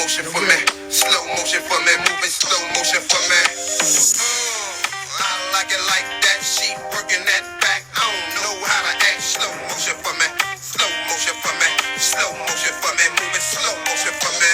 motion for me. Slow motion for me. Moving slow motion for me. I like it like that. She working that back. I don't know how to act. Slow motion for me. Slow motion for me. Slow motion for me. Moving slow motion for me.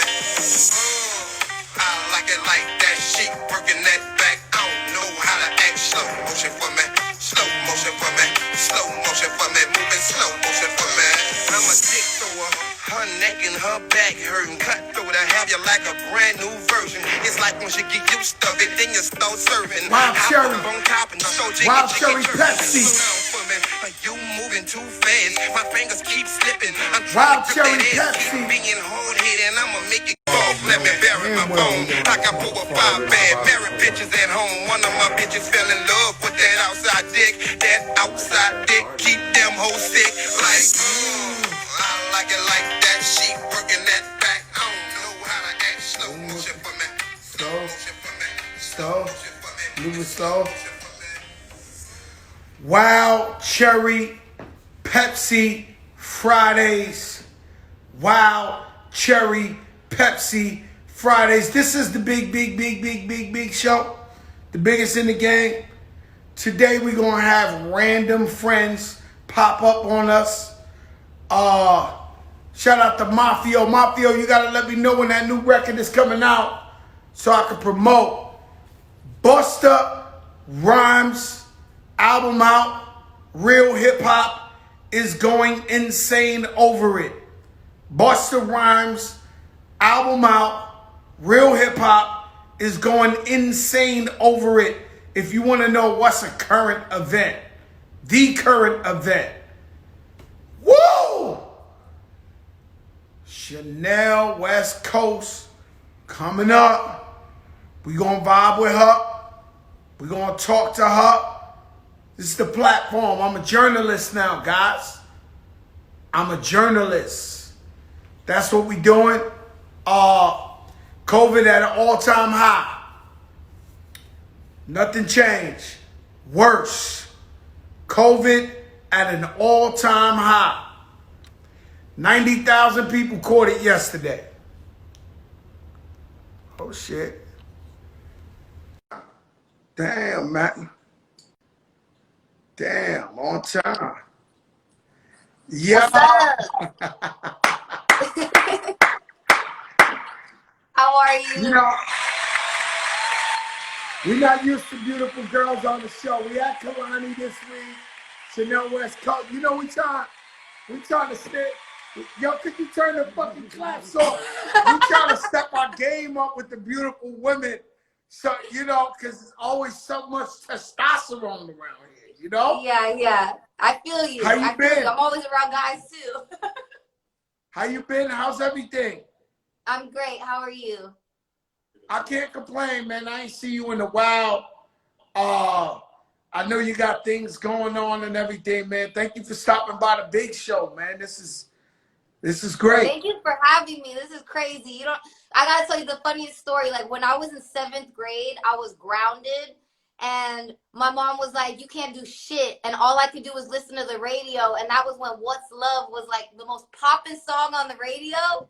I like it like that. She working that back. I don't know how to act. Slow motion for me. Slow motion for me. Slow motion for me. Moving slow motion for me. I'm a dick thrower. Her neck and her back hurting. Cutthroat. I have you like a brand new version. It's like once you get used to it, then you start serving. Wild Cherry. Wild Cherry Pepsi. You moving too fast. My fingers keep slipping. I'm Wild trying to Cherry grip that ass. Pepsi. Keep being hard-headed and I'ma make it off. Let me bury my bone. I got 4 or 5 bad married bitches at home. One of my bitches fell in love with that outside dick. That outside dick keep them hoes sick. Like, I like it like that. She working that back. I don't know how to act. Slow motion for me. Slow motion for me. Slow. Moving slow. Wild Cherry Pepsi Fridays. Wild Cherry Pepsi Fridays. This is the big show. The biggest in the game. Today we're going to have random friends pop up on us. Shout out to Mafio. Mafio, you got to let me know when that new record is coming out so I can promote. Busta Rhymes album out. Real hip hop is going insane over it. Busta Rhymes album out. Real hip hop is going insane over it. If you want to know what's a current event, the current event. Woo! Chanel West Coast coming up. We gonna vibe with her. We gonna talk to her. This is the platform. I'm a journalist now, guys. I'm a journalist. That's what we doing. COVID at an all-time high. Nothing changed. Worse. COVID at an all-time high. 90,000 people caught it yesterday. Oh, shit. Damn, man. Damn, on time. Yeah. What's up? How are you? You know, we're not used to beautiful girls on the show. We had Kalani this week, Chanel West Coast. You know, we trying to stay. Yo, could you turn the fucking claps off? We trying to step our game up with the beautiful women. So, you know, because there's always so much testosterone around here, you know? Yeah. I feel you. How you been? I'm always around guys, too. How you been? How's everything? I'm great. How are you? I can't complain, man. I ain't see you in a while. I know you got things going on and everything, man. Thank you for stopping by the big show, man. This is great. Thank you for having me. This is crazy. I gotta tell you the funniest story. Like when I was in 7th grade, I was grounded and my mom was like, you can't do shit. And all I could do was listen to the radio. And that was when What's Love was like the most poppin' song on the radio.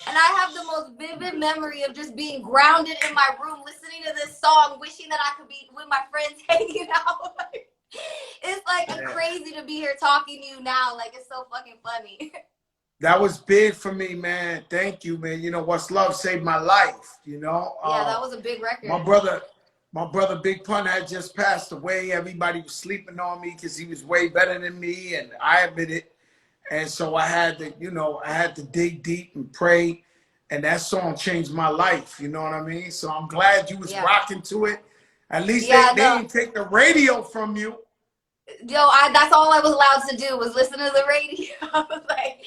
And I have the most vivid memory of just being grounded in my room, listening to this song, wishing that I could be with my friends hanging out. It's like crazy to be here talking to you now. Like, it's so fucking funny. That was big for me, man. Thank you, man. You know, What's Love saved my life, you know? Yeah, that was a big record. My brother Big Pun had just passed away. Everybody was sleeping on me because he was way better than me, and I admit it. And so I had to dig deep and pray, and that song changed my life. You know what I mean? So I'm glad you was rocking to it. At least they didn't take the radio from you. Yo, that's all I was allowed to do was listen to the radio. I was like,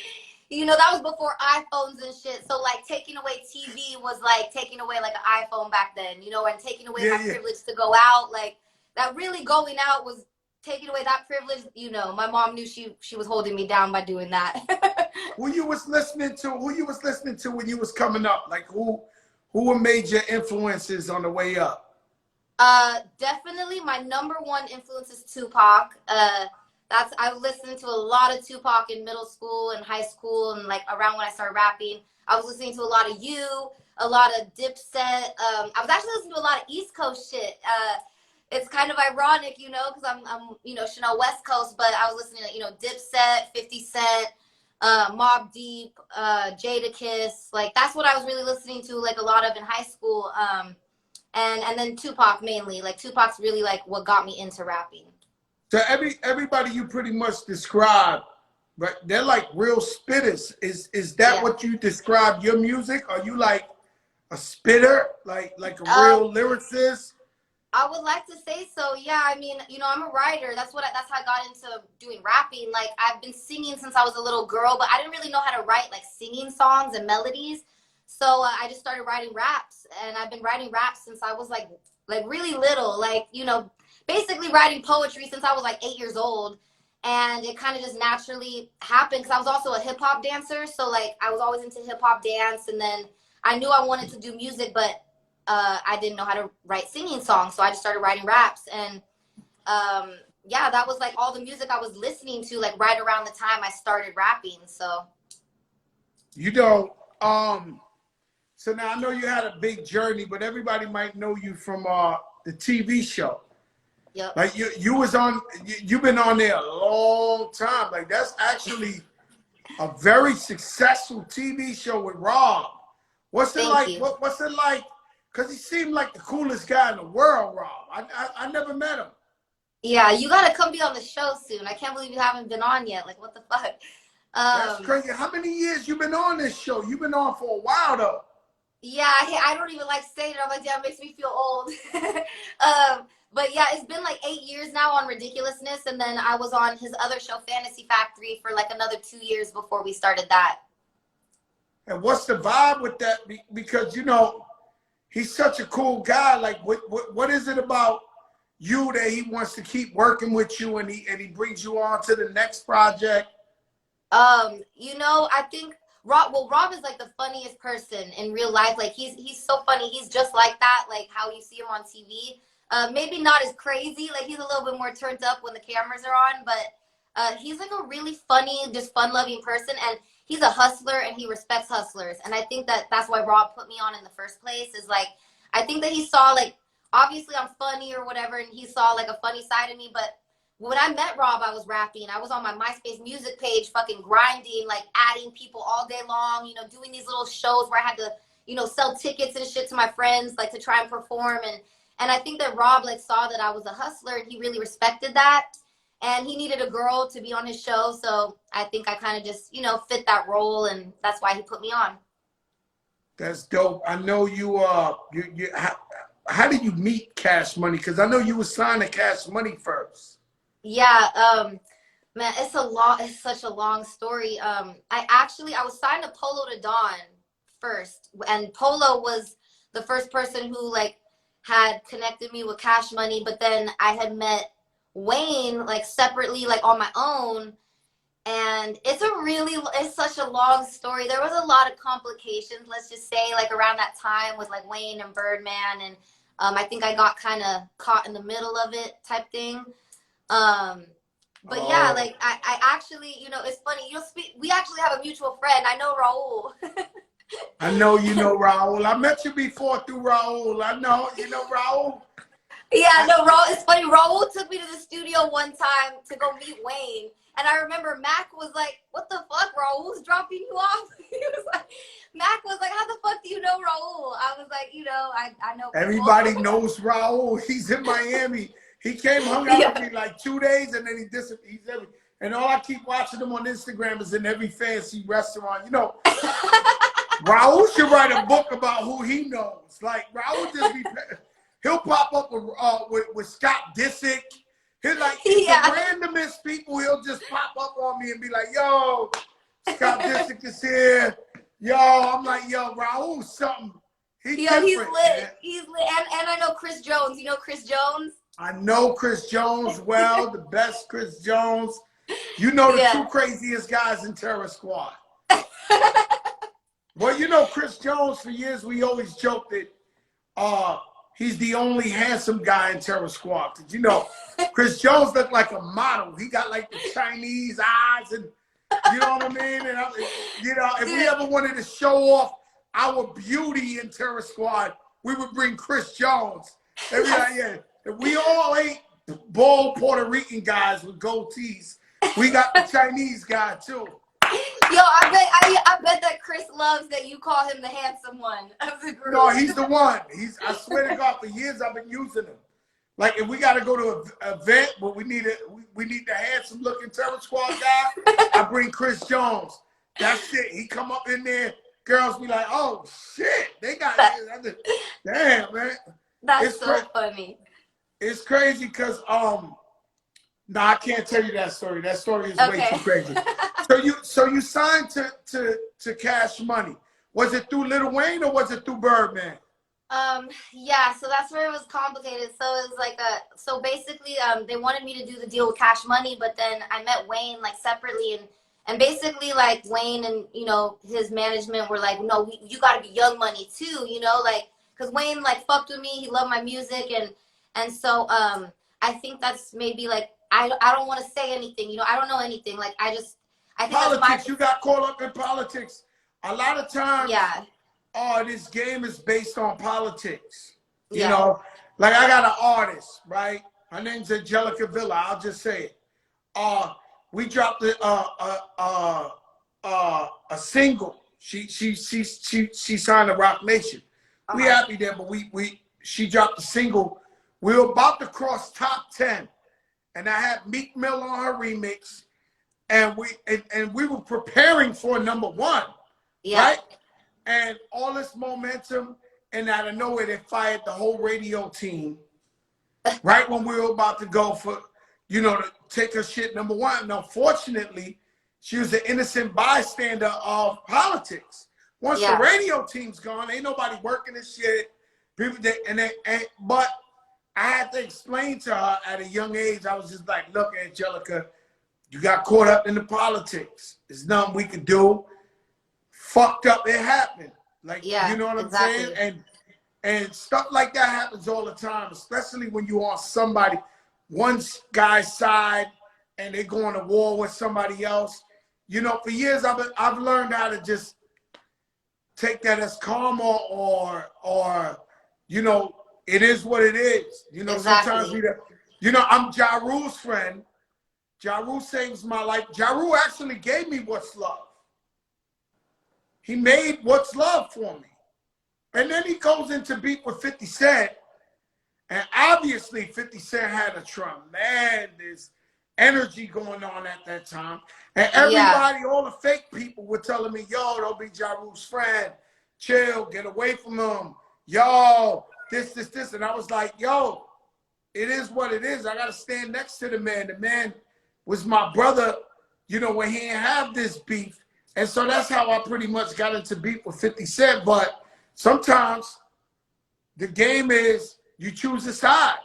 you know, that was before iPhones and shit. So like taking away TV was like taking away like an iPhone back then, you know, and taking away my privilege to go out. Like that really going out was taking away that privilege. You know, my mom knew she was holding me down by doing that. Who you was listening to when you was coming up? Like who were major influences on the way up? Definitely my #1 influence is Tupac. I listened to a lot of Tupac in middle school and high school, and like around when I started rapping. I was listening to a lot of a lot of Dipset. I was actually listening to a lot of East Coast shit. It's kind of ironic, you know, because I'm Chanel West Coast, but I was listening to, Dipset, 50 Cent, Mobb Deep, Jadakiss. Like, that's what I was really listening to, like, a lot of in high school. And then Tupac mainly. Like, Tupac's really, like, what got me into rapping. So everybody you pretty much describe, right? They're like real spitters. Is that what you describe your music? Are you like a spitter, like a real lyricist? I would like to say so. Yeah, I mean, I'm a writer. That's how I got into doing rapping. Like, I've been singing since I was a little girl, but I didn't really know how to write like singing songs and melodies. So I just started writing raps, and I've been writing raps since I was like really little. Like, basically writing poetry since I was like 8 years old. And it kind of just naturally happened because I was also a hip hop dancer. So like I was always into hip hop dance, and then I knew I wanted to do music, but I didn't know how to write singing songs. So I just started writing raps, and yeah, that was like all the music I was listening to like right around the time I started rapping. So so now I know you had a big journey, but everybody might know you from the TV show. Yep. Like you've been on there a long time. Like that's actually a very successful TV show with Rob. What's it like? What's it like? Because he seemed like the coolest guy in the world, Rob. I never met him. Yeah, you gotta come be on the show soon. I can't believe you haven't been on yet. Like, what the fuck? That's crazy. How many years you been on this show? You've been on for a while though. Yeah, I don't even like saying it. I'm like, yeah, it makes me feel old. But yeah, it's been like 8 years now on Ridiculousness, and then I was on his other show, Fantasy Factory, for like another 2 years before we started that. And what's the vibe with that? Because he's such a cool guy. Like, what is it about you that he wants to keep working with you, and he brings you on to the next project? I think Rob is like the funniest person in real life. Like he's so funny. He's just like that, like how you see him on TV. Maybe not as crazy. Like he's a little bit more turned up when the cameras are on, but he's like a really funny, just fun-loving person, and he's a hustler, and he respects hustlers. And I think that's why Rob put me on in the first place. Is like I think that he saw, like, obviously I'm funny or whatever, and he saw like a funny side of me. But when I met Rob, I was rapping. I was on my MySpace music page, fucking grinding, like adding people all day long, doing these little shows where I had to, sell tickets and shit to my friends, like to try and perform. And I think that Rob like saw that I was a hustler, and he really respected that. And he needed a girl to be on his show. So I think I kind of just, fit that role, and that's why he put me on. That's dope. I know how did you meet Cash Money? Because I know you were signed to Cash Money first. Yeah, man, it's such a long story. I was signed to Polo to Dawn first, and Polo was the first person who like had connected me with Cash Money, but then I had met Wayne like separately, like on my own. And it's such a long story. There was a lot of complications, let's just say, like around that time with like Wayne and Birdman, and I think I got kind of caught in the middle of it type thing. But yeah, like I actually, it's funny. We actually have a mutual friend. I know Raul. I know you know Raul. I met you before through Raul. I know you know Raul. Yeah, no, Raul. It's funny. Raul took me to the studio one time to go meet Wayne, and I remember Mac was like, "What the fuck, Raul's dropping you off?" He was like, Mac was like, "How the fuck do you know Raul?" I was like, I know. Everybody knows Raul. He's in Miami. He came, hung out with me like 2 days, and then he disappeared. And all I keep watching him on Instagram is in every fancy restaurant. Raul should write a book about who he knows. Like Raul he'll pop up with Scott Disick. He'll like the randomest people. He'll just pop up on me and be like, "Yo, Scott Disick is here." Yo, I'm like, "Yo, Raul, something." He's lit. Man. He's lit. And I know Chris Jones. You know Chris Jones? I know Chris Jones well, the best Chris Jones. You know the two craziest guys in Terror Squad. Well, Chris Jones, for years we always joked that he's the only handsome guy in Terror Squad. Did you know? Chris Jones looked like a model. He got like the Chinese eyes, and you know what I mean. And you know, if we ever wanted to show off our beauty in Terror Squad, we would bring Chris Jones. They'd be like, yeah, if we all ain't bald Puerto Rican guys with gold teeth, we got the Chinese guy too. Yo, I bet that Chris loves that you call him the handsome one of the group. No, he's the one. I swear to God, for years I've been using him. Like if we got to go to an event, but we need the handsome looking Terror Squad guy, I bring Chris Jones. That's it. He come up in there, girls be like, oh shit, they got damn man. That's so funny. It's crazy because no, I can't tell you that story. That story is way too crazy. So you signed to Cash Money. Was it through Lil Wayne or was it through Birdman? Yeah, so that's where it was complicated. So it was like so basically they wanted me to do the deal with Cash Money, but then I met Wayne like separately, and basically like Wayne and you know his management were like, no, you got to be Young Money too, you know, like because Wayne like fucked with me, he loved my music, and so I think that's maybe like I don't want to say anything, you know, I don't know anything, like I think politics. You got caught up in politics. A lot of times, yeah. Oh, this game is based on politics. You know, like I got an artist, right? Her name's Angelica Villa. I'll just say it. We dropped a single. She signed to Rock Nation. We happy there, but she dropped a single. We were about to cross top 10, and I had Meek Mill on her remix, and we were preparing for number 1, right? And all this momentum, and out of nowhere, they fired the whole radio team right when we were about to go for, you know, to take her shit number 1. And unfortunately, she was an innocent bystander of politics. Once the radio team's gone, ain't nobody working this shit. People, but I had to explain to her at a young age. I was just like, look, Angelica, you got caught up in the politics. There's nothing we could do. Fucked up, it happened. Like, you know what I'm saying? And stuff like that happens all the time, especially when you're on one guy's side and they're going to war with somebody else. You know, for years I've learned how to just take that as karma or you know, it is what it is. You know, sometimes you know, I'm Ja Rule's friend. Ja Rule saves my life. Ja Rule actually gave me What's Love. He made What's Love for me. And then he goes into beef with 50 Cent. And obviously 50 Cent had a tremendous energy going on at that time. And everybody, all the fake people were telling me, yo, don't be Ja Rule's friend. Chill, get away from him. Yo, this. And I was like, yo, it is what it is. I got to stand next to the man. The man was my brother, you know, when he didn't have this beef. And so that's how I pretty much got into beef with 50 Cent. But sometimes the game is you choose a side.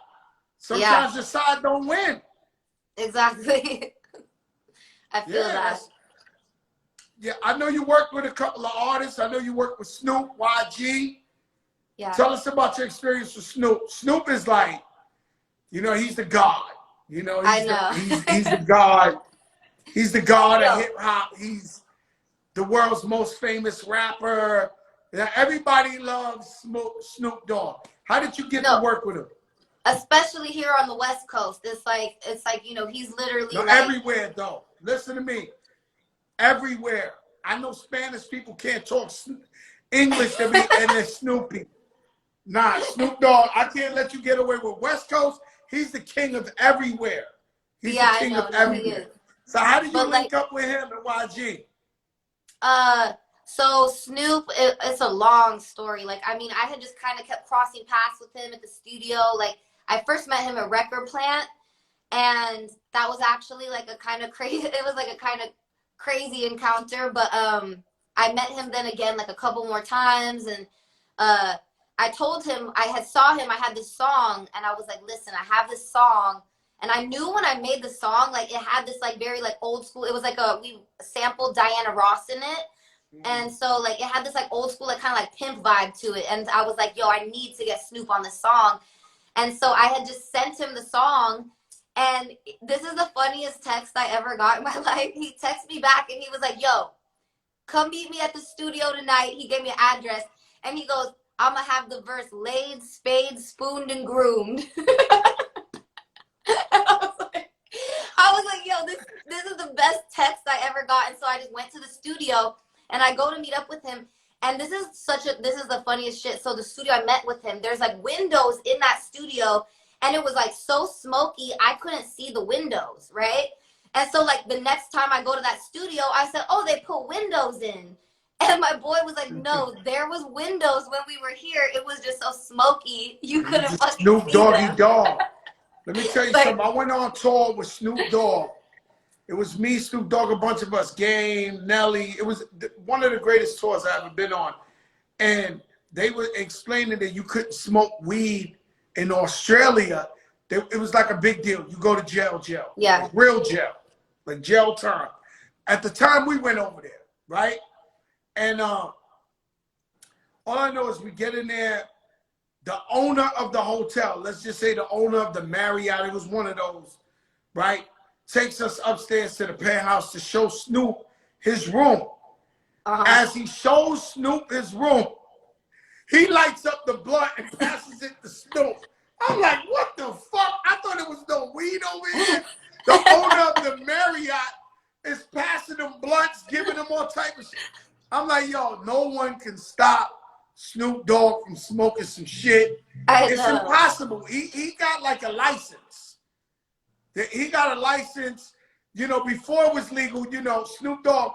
Sometimes your side don't win. Exactly. I feel that. Yeah, I know you worked with a couple of artists. I know you worked with Snoop, YG. Yeah. Tell us about your experience with Snoop. Snoop is like, you know, he's the god. You know, he's the god. He's the god of hip hop. He's the world's most famous rapper. Everybody loves Snoop Dogg. How did you get to work with him? Especially here on the West Coast. It's like, you know, he's literally everywhere though. Listen to me. Everywhere. I know Spanish people can't talk English and they're Snoopy. Nah, Snoop Dogg, I can't let you get away with West Coast. He's the king of everywhere. He's the king of everywhere. So how did you link up with him at YG? So Snoop, it's a long story. Like, I mean, I had just kind of kept crossing paths with him at the studio. Like, I first met him at Record Plant, and that was actually like a kind of crazy, it was like a kind of crazy encounter. But I met him then again like a couple more times, and I told him, I had this song, and I was like, listen, I have this song. And I knew when I made the song, like it had this like very like old school, it was like we sampled Diana Ross in it. And so like it had this like old school, like kind of like pimp vibe to it. And I was like, yo, I need to get Snoop on this song. And so I had just sent him the song. And this is the funniest text I ever got in my life. He texted me back and he was like, yo, come meet me at the studio tonight. He gave me an address. And he goes, I'm going to have the verse laid, spade, spooned, and groomed. I was like, yo, this is the best text I ever got. And so I just went to the studio and I go to meet up with him. And this is the funniest shit. So the studio I met with him, there's like windows in that studio and it was like so smoky, I couldn't see the windows, right? And so like the next time I go to that studio, I said, oh, they put windows in. And my boy was like, no, there was windows when we were here. It was just so smoky, you couldn't fucking Snoop see Doggy them. Dogg. Let me tell you Like, something. I went on tour with Snoop Dogg. It was me, Snoop Dogg, a bunch of us, Game, Nelly. It was one of the greatest tours I ever been on. And they were explaining that you couldn't smoke weed in Australia. It was like a big deal. You go to jail. yeah. Like real jail. Like jail time. At the time we went over there, right? And all I know is we get in there, the owner of the hotel, let's just say the owner of the Marriott, it was one of those, right? Takes us upstairs to the penthouse to show Snoop his room. As he shows Snoop his room, he lights up the blunt and passes it to Snoop. I'm like, what the fuck? I thought there was no weed over here. The owner of the Marriott is passing them blunts, giving them all type of shit. I'm like, yo, no one can stop Snoop Dogg from smoking some shit. It's impossible. He got like a license. He got a license, you know, before it was legal, you know, Snoop Dogg,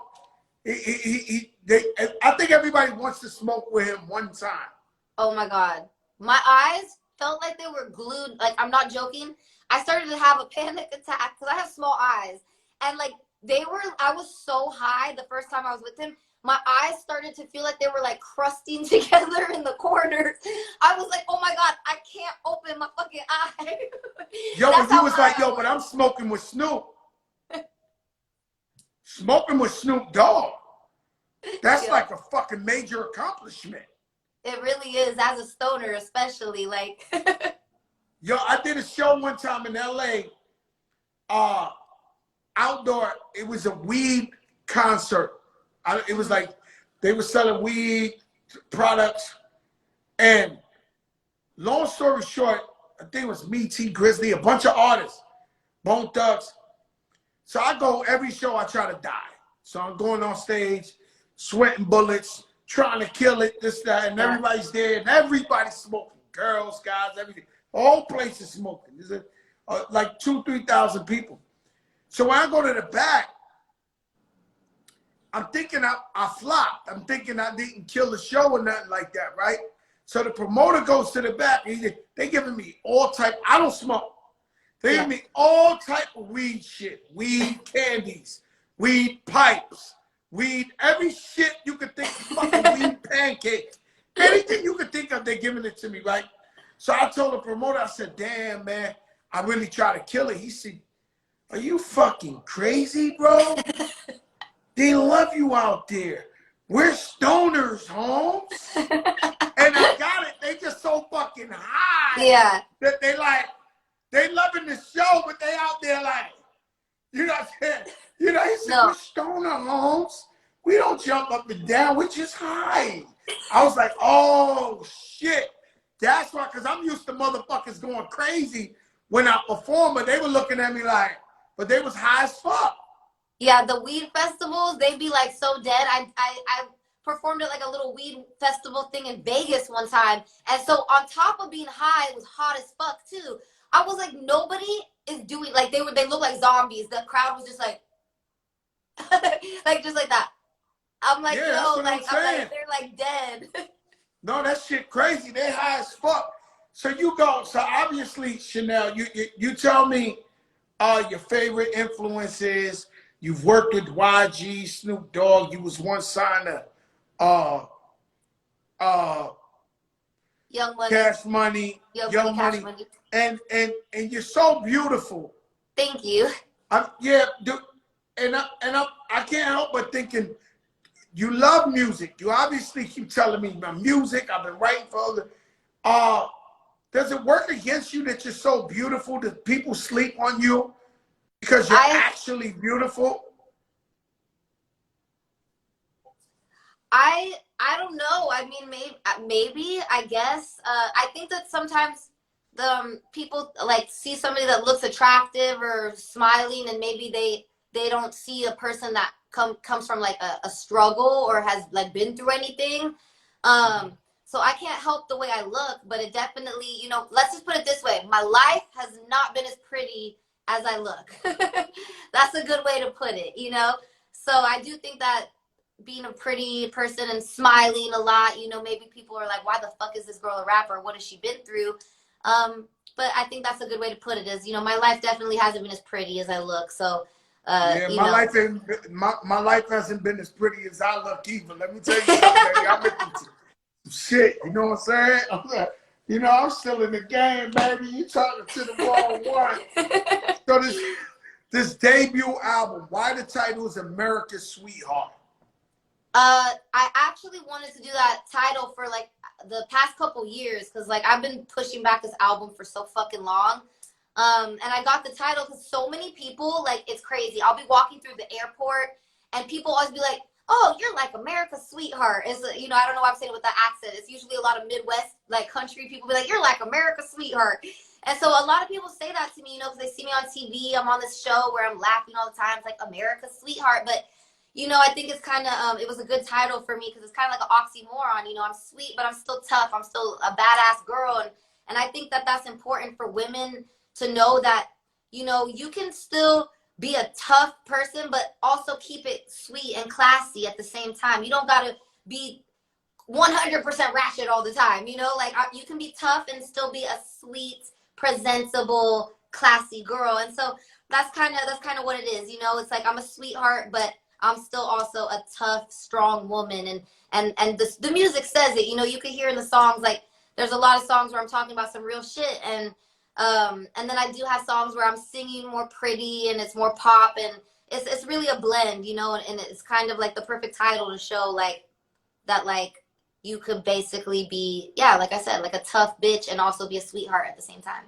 I think everybody wants to smoke with him one time. Oh my God. My eyes felt like they were glued. Like, I'm not joking. I started to have a panic attack because I have small eyes. And like, I was so high the first time I was with him. My eyes started to feel like they were like crusting together in the corners. I was like, oh my God, I can't open my fucking eye. Yo, but he was like, yo, but I'm smoking with Snoop. Smoking with Snoop Dogg. That's like a fucking major accomplishment. It really is, as a stoner especially. Like, yo, I did a show one time in LA. Outdoor, it was a weed concert. It was like they were selling weed products. And long story short, I think it was me, T Grizzly, a bunch of artists, Bone Thugs. So I go every show, I try to die. So I'm going on stage, sweating bullets, trying to kill it, this, that, and everybody's there, and everybody's smoking. Girls, guys, everything. The whole place is smoking. There's like 2,000 to 3,000 people. So when I go to the back, I'm thinking I flopped. I'm thinking I didn't kill the show or nothing like that, right? So the promoter goes to the back. And they giving me all type. I don't smoke. They give me all type of weed shit. Weed candies, weed pipes, weed, every shit you could think of, fucking weed pancakes. Anything you could think of, they're giving it to me, right? So I told the promoter, I said, damn, man, I really try to kill it. He said, are you fucking crazy, bro? They love you out there. We're stoners, Holmes. And I got it. They just so fucking high. Yeah. That they loving the show, but they out there like, you know what I'm saying? You know, he said, we're stoner, Holmes. We don't jump up and down. We're just high. I was like, oh, shit. That's why, because I'm used to motherfuckers going crazy when I perform, but they were looking at me like, but they was high as fuck. Yeah, the weed festivals, they be like so dead. I performed at like a little weed festival thing in Vegas one time. And so on top of being high, it was hot as fuck too. I was like, nobody is doing, like they look like zombies. The crowd was just like, like just like that. I'm like, yo, like, they're like dead. No, that shit crazy. They high as fuck. So you go, so obviously, Chanel, you tell me your favorite influences. You've worked with YG, Snoop Dogg. You was once signed to Young Money. Cash Money. Young Money. And you're so beautiful. Thank you. Yeah, dude. And I can't help but thinking, you love music. You obviously keep telling me my music. I've been writing for other. Does it work against you that you're so beautiful that people sleep on you because you're actually beautiful? I don't know. I mean, maybe I guess. I think that sometimes the people like see somebody that looks attractive or smiling, and maybe they don't see a person that comes from like a struggle or has like been through anything. So I can't help the way I look, but it definitely, you know, let's just put it this way. My life has not been as pretty as I look. That's a good way to put it, you know? So I do think that being a pretty person and smiling a lot, you know, maybe people are like, why the fuck is this girl a rapper? What has she been through? But I think that's a good way to put it is, you know, my life definitely hasn't been as pretty as I look. So, yeah, my life hasn't been as pretty as I look either. Let me tell you something, baby. I'm into shit. You know what I'm saying? You know, I'm still in the game, baby. You talking to the wrong one. So this debut album, why the title is America's Sweetheart? I actually wanted to do that title for like the past couple years because like I've been pushing back this album for so fucking long. And I got the title because so many people, like, it's crazy. I'll be walking through the airport and people always be like, oh, you're like America's sweetheart. It's, you know, I don't know why I'm saying it with that accent. It's usually a lot of Midwest, like, country people be like, you're like America's sweetheart. And so a lot of people say that to me, you know, because they see me on TV. I'm on this show where I'm laughing all the time. It's like America's sweetheart. But, you know, I think it's kind of, it was a good title for me because it's kind of like an oxymoron. You know, I'm sweet, but I'm still tough. I'm still a badass girl. And I think that that's important for women to know that, you know, you can still be a tough person, but also keep it sweet and classy at the same time. You don't got to be 100% ratchet all the time, you know? Like, you can be tough and still be a sweet, presentable, classy girl. And so that's kind of what it is, you know? It's like I'm a sweetheart, but I'm still also a tough, strong woman. And the music says it, you know? You can hear in the songs, like, there's a lot of songs where I'm talking about some real shit, and then I do have songs where I'm singing more pretty and it's more pop, and it's really a blend, you know, and it's kind of like the perfect title to show like that, like, you could basically be, yeah, like I said, like a tough bitch and also be a sweetheart at the same time.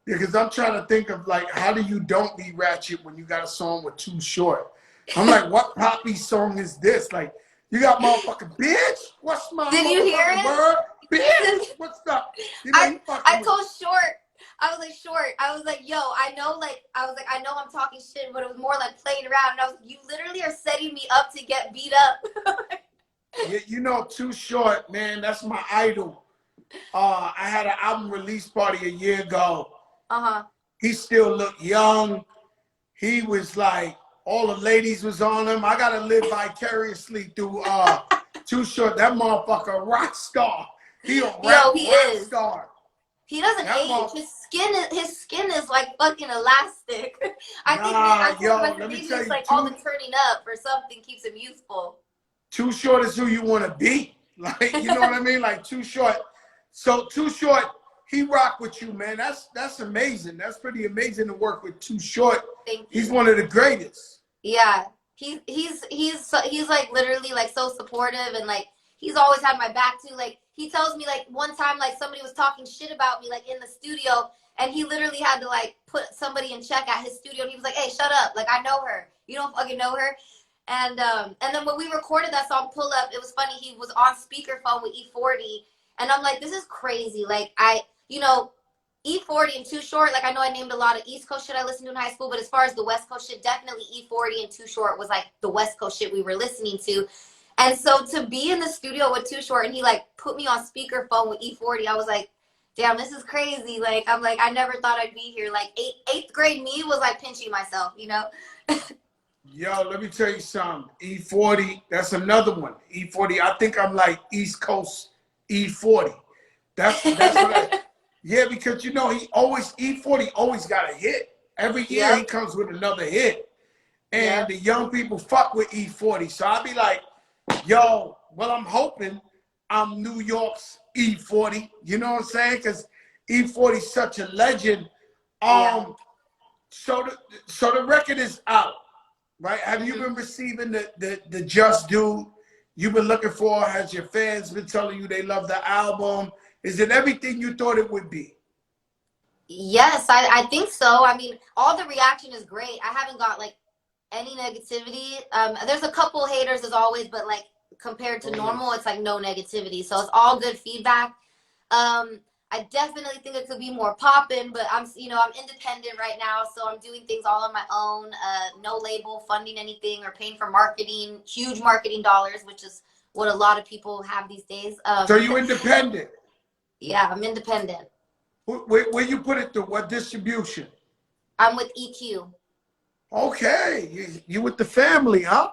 Yeah, because I'm trying to think of like, how do you don't be ratchet when you got a song with Too Short? I'm like, what poppy song is this? Like, you got motherfucking bitch? What's my Did you hear it? word? Bitch, what's up? You know, I told Short, I was like, Short, I was like, yo, I know I'm talking shit, but it was more like playing around. And I was like, you literally are setting me up to get beat up. Yeah, you know, Too Short, man, that's my idol. I had an album release party a year ago. He still looked young. He was like, all the ladies was on him. I gotta live vicariously through Too Short. That motherfucker, a rock star. He a rock star. He doesn't age. His skin is like fucking elastic. I think maybe it's like all the turning up or something keeps him youthful. Too Short is who you want to be. Like, you know what I mean? Like, Too Short. So Too Short, he rock with you, man. That's amazing. That's pretty amazing to work with Too Short. Thank you. He's one of the greatest. Yeah. He's like literally like so supportive, and like he's always had my back too. Like, he tells me like one time like somebody was talking shit about me like in the studio, and he literally had to like put somebody in check at his studio, and he was like, hey, shut up. Like, I know her. You don't fucking know her. And then when we recorded that song, Pull Up, it was funny. He was on speakerphone with E40, and I'm like, this is crazy. Like, you know, E40 and Too Short, like, I know I named a lot of East Coast shit I listened to in high school, but as far as the West Coast shit, definitely E40 and Too Short was like the West Coast shit we were listening to. And so to be in the studio with Too Short and he like put me on speakerphone with E40, I was like, damn, this is crazy. Like, I'm like, I never thought I'd be here. Like, eighth grade me was like pinching myself, you know? Yo, let me tell you something. E40, that's another one. E40, I think I'm like East Coast E40. That's what yeah, because you know, E40 always got a hit. Every year he comes with another hit. And the young people fuck with E40. So I'll be like, yo, well, I'm hoping I'm New York's E40. You know what I'm saying? Because E40 is such a legend. So the record is out, right? Have you been receiving the Just Dude you've been looking for? Has your fans been telling you they love the album? Is it everything you thought it would be? Yes, I think so. I mean, all the reaction is great. I haven't got like any negativity. There's a couple haters as always, but like compared to normal, it's like no negativity. So it's all good feedback. I definitely think it could be more poppin', but I'm independent right now, so I'm doing things all on my own. No label funding anything or paying for marketing, huge marketing dollars, which is what a lot of people have these days. So you independent? Yeah, I'm independent. Where you put it through? What distribution? I'm with EQ. Okay, you with the family, huh?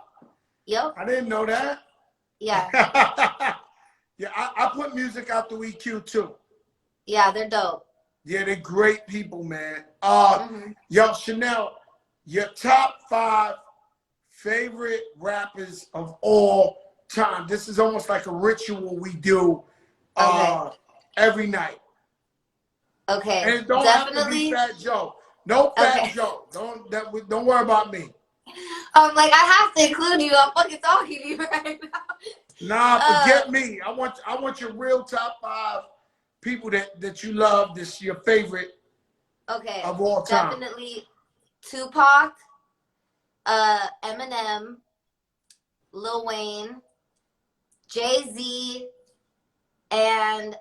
Yep. I didn't know that. Yeah. Yeah, I put music out through EQ too. Yeah, they're dope. Yeah, they're great people, man. Yo, Chanel, your top 5 favorite rappers of all time. This is almost like a ritual we do every night. Okay. And it don't definitely have to be Fat Joe. No Fat Joe. Don't worry about me. Like I have to include you. I'm fucking talking to you right now. Nah, forget me. I want your real top 5 people that you love. This your favorite. Okay. Of all time. Definitely Tupac, Eminem, Lil Wayne, Jay-Z, and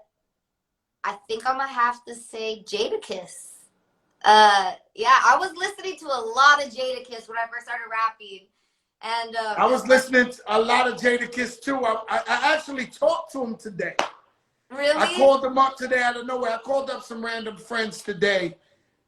I think I'm gonna have to say Jadakiss. Yeah, I was listening to a lot of Jadakiss when I first started rapping. And I was listening to a lot of Jadakiss too. I actually talked to him today. Really? I called him up today out of nowhere. I called up some random friends today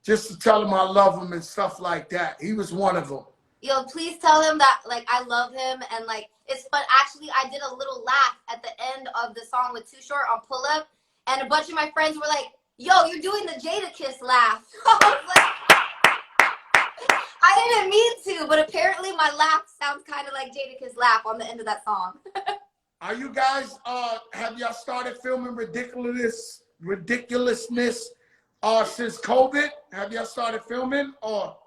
just to tell him I love him and stuff like that. He was one of them. Yo, please tell him that like I love him and like it's fun. Actually, I did a little laugh at the end of the song with Too Short on Pull Up, and a bunch of my friends were like, "Yo, you're doing the Jadakiss laugh." I was like, I didn't mean to, but apparently my laugh sounds kind of like Jadakiss laugh on the end of that song. Are you guys? Have y'all started filming ridiculousness? Since COVID, have y'all started filming or?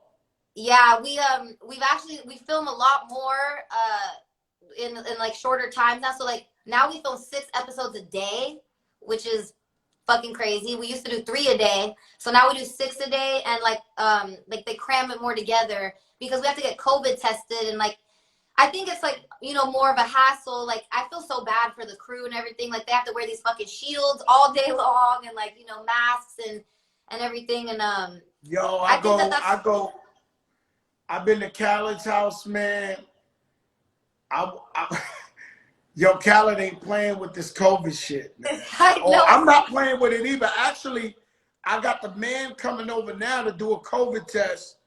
Yeah, we film a lot more in like shorter times now. So like now we film 6 episodes a day, which is fucking crazy. We used to do 3 a day, so now we do 6 a day, and like they cram it more together because we have to get COVID tested, and like I think it's like more of a hassle. Like I feel so bad for the crew and everything. Like they have to wear these fucking shields all day long and like masks and everything. And yo, I've been to Khaled's house, man. Yo, Khaled ain't playing with this COVID shit, man. I know. I'm not playing with it either. Actually, I got the man coming over now to do a COVID test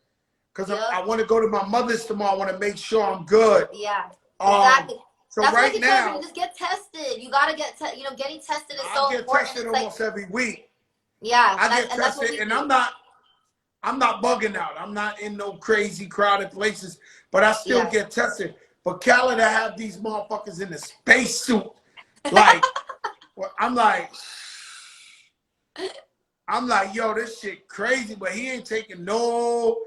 because I want to go to my mother's tomorrow. I want to make sure I'm good. Yeah, exactly. So that's right what now, just get tested. You gotta get getting tested is so important. I get tested almost every week. Yeah, I get tested, and I'm not bugging out. I'm not in no crazy crowded places, but I still get tested. But Khaled, I have these motherfuckers in a spacesuit. Like, I'm like, yo, this shit crazy, but he ain't taking no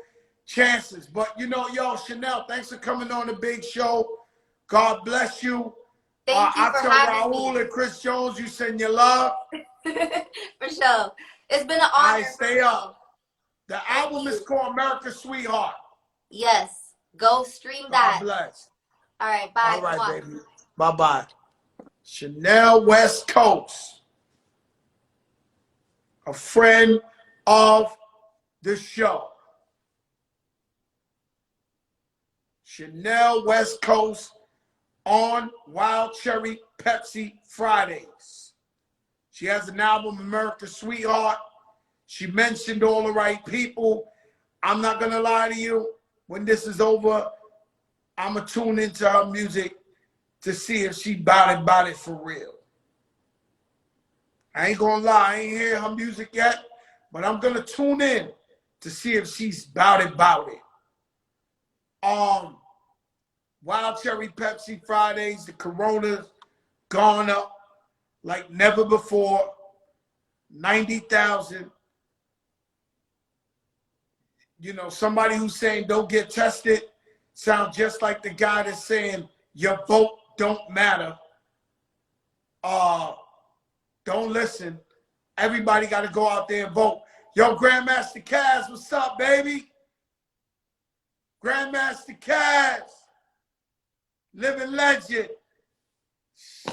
chances. But yo, Chanel, thanks for coming on the big show. God bless you. Thank you for having me. Raul and Chris Jones, you send your love. For sure. It's been an honor. Stay up. The album is called America's Sweetheart. Yes. Go stream that. God bless. All right, bye. All right, baby. Bye-bye. Chanel West Coast. A friend of the show. Chanel West Coast on Wild Cherry Pepsi Fridays. She has an album, America's Sweetheart. She mentioned all the right people. I'm not going to lie to you. When this is over, I'm going to tune into her music to see if she bout it for real. I ain't going to lie. I ain't hear her music yet, but I'm going to tune in to see if she's bout it. Wild Cherry Pepsi Fridays, the Corona's gone up like never before. 90,000. Somebody who's saying don't get tested sounds just like the guy that's saying your vote don't matter. Don't listen. Everybody got to go out there and vote. Yo, Grandmaster Kaz, what's up, baby? Grandmaster Kaz, living legend.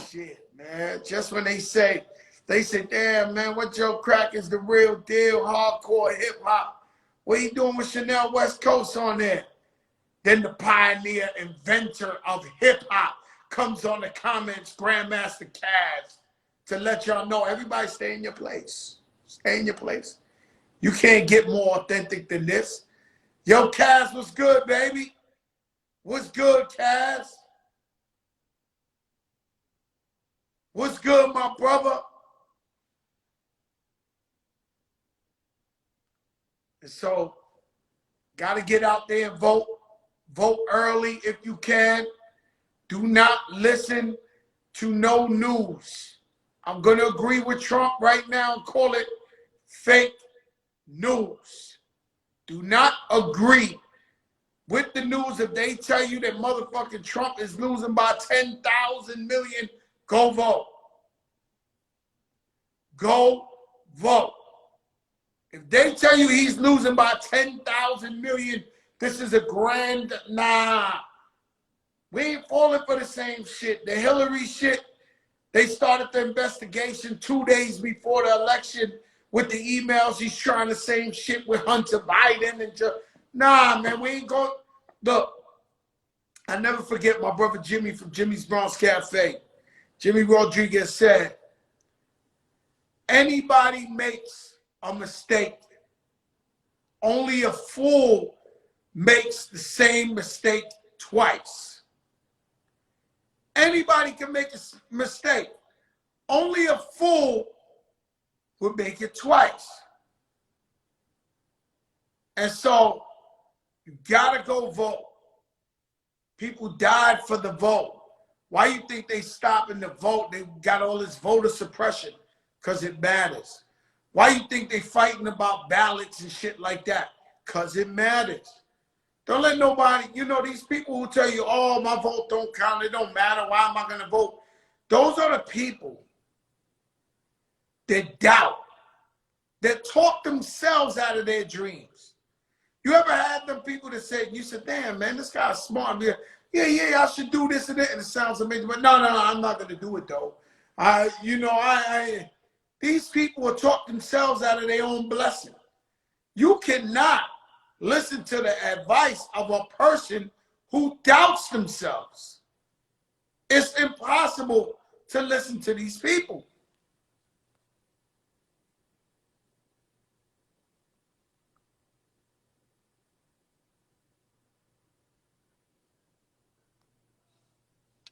Shit, man. Just when they say, damn, man, what Joe Crack is the real deal, hardcore hip hop. What you doing with Chanel West Coast on there? Then the pioneer, inventor of hip hop comes on the comments, Grandmaster Kaz, to let y'all know, everybody stay in your place. Stay in your place. You can't get more authentic than this. Yo, Kaz, what's good, baby? What's good, Kaz? What's good, my brother? And so, got to get out there and vote. Vote early if you can. Do not listen to no news. I'm going to agree with Trump right now and call it fake news. Do not agree with the news. If they tell you that motherfucking Trump is losing by 10,000 million, go vote. Go vote. If they tell you he's losing by 10,000 million, this is a grand, nah. We ain't falling for the same shit. The Hillary shit, they started the investigation 2 days before the election with the emails. He's trying the same shit with Hunter Biden. And nah, man, we ain't going. Look, I never forget my brother Jimmy from Jimmy's Bronx Cafe. Jimmy Rodriguez said, anybody makes a mistake. Only a fool makes the same mistake twice. Anybody can make a mistake. Only a fool would make it twice. And so you gotta go vote. People died for the vote. Why you think they stopping the vote? They got all this voter suppression because it matters. Why you think they fighting about ballots and shit like that? Because it matters. Don't let nobody, you know, these people who tell you, oh, my vote don't count, it don't matter, why am I going to vote? Those are the people that doubt, that talk themselves out of their dreams. You ever had them people that said, you said, damn, man, this guy's smart. Yeah, I should do this and that, and it sounds amazing, but no, I'm not going to do it, though. These people will talk themselves out of their own blessing. You cannot listen to the advice of a person who doubts themselves. It's impossible to listen to these people.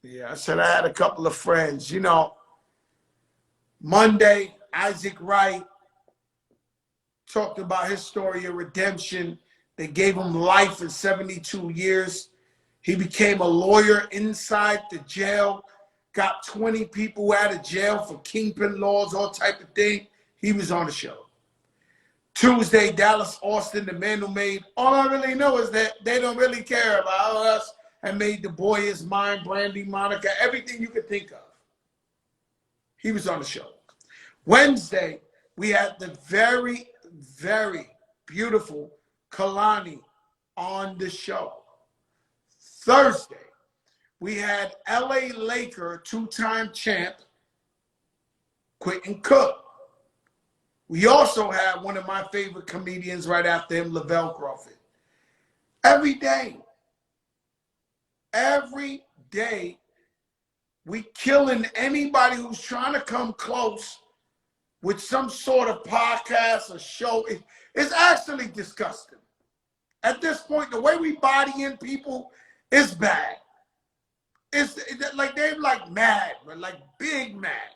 Yeah, I said I had a couple of friends, you know. Monday, Isaac Wright talked about his story of redemption. They gave him life in 72 years. He became a lawyer inside the jail, got 20 people out of jail for kingpin laws, all type of thing. He was on the show. Tuesday, Dallas Austin, the man who made, all I really know is that they don't really care about us, and made The Boy Is Mine, Brandy, Monica, everything you could think of. He was on the show. Wednesday, we had the very, very beautiful Kalani on the show. Thursday, we had LA Laker two-time champ, Quentin Cook. We also had one of my favorite comedians right after him, Lavelle Crawford. Every day, we killing anybody who's trying to come close with some sort of podcast or show. It's actually disgusting. At this point, the way we body in people is bad. It's like they're like mad, but like big mad.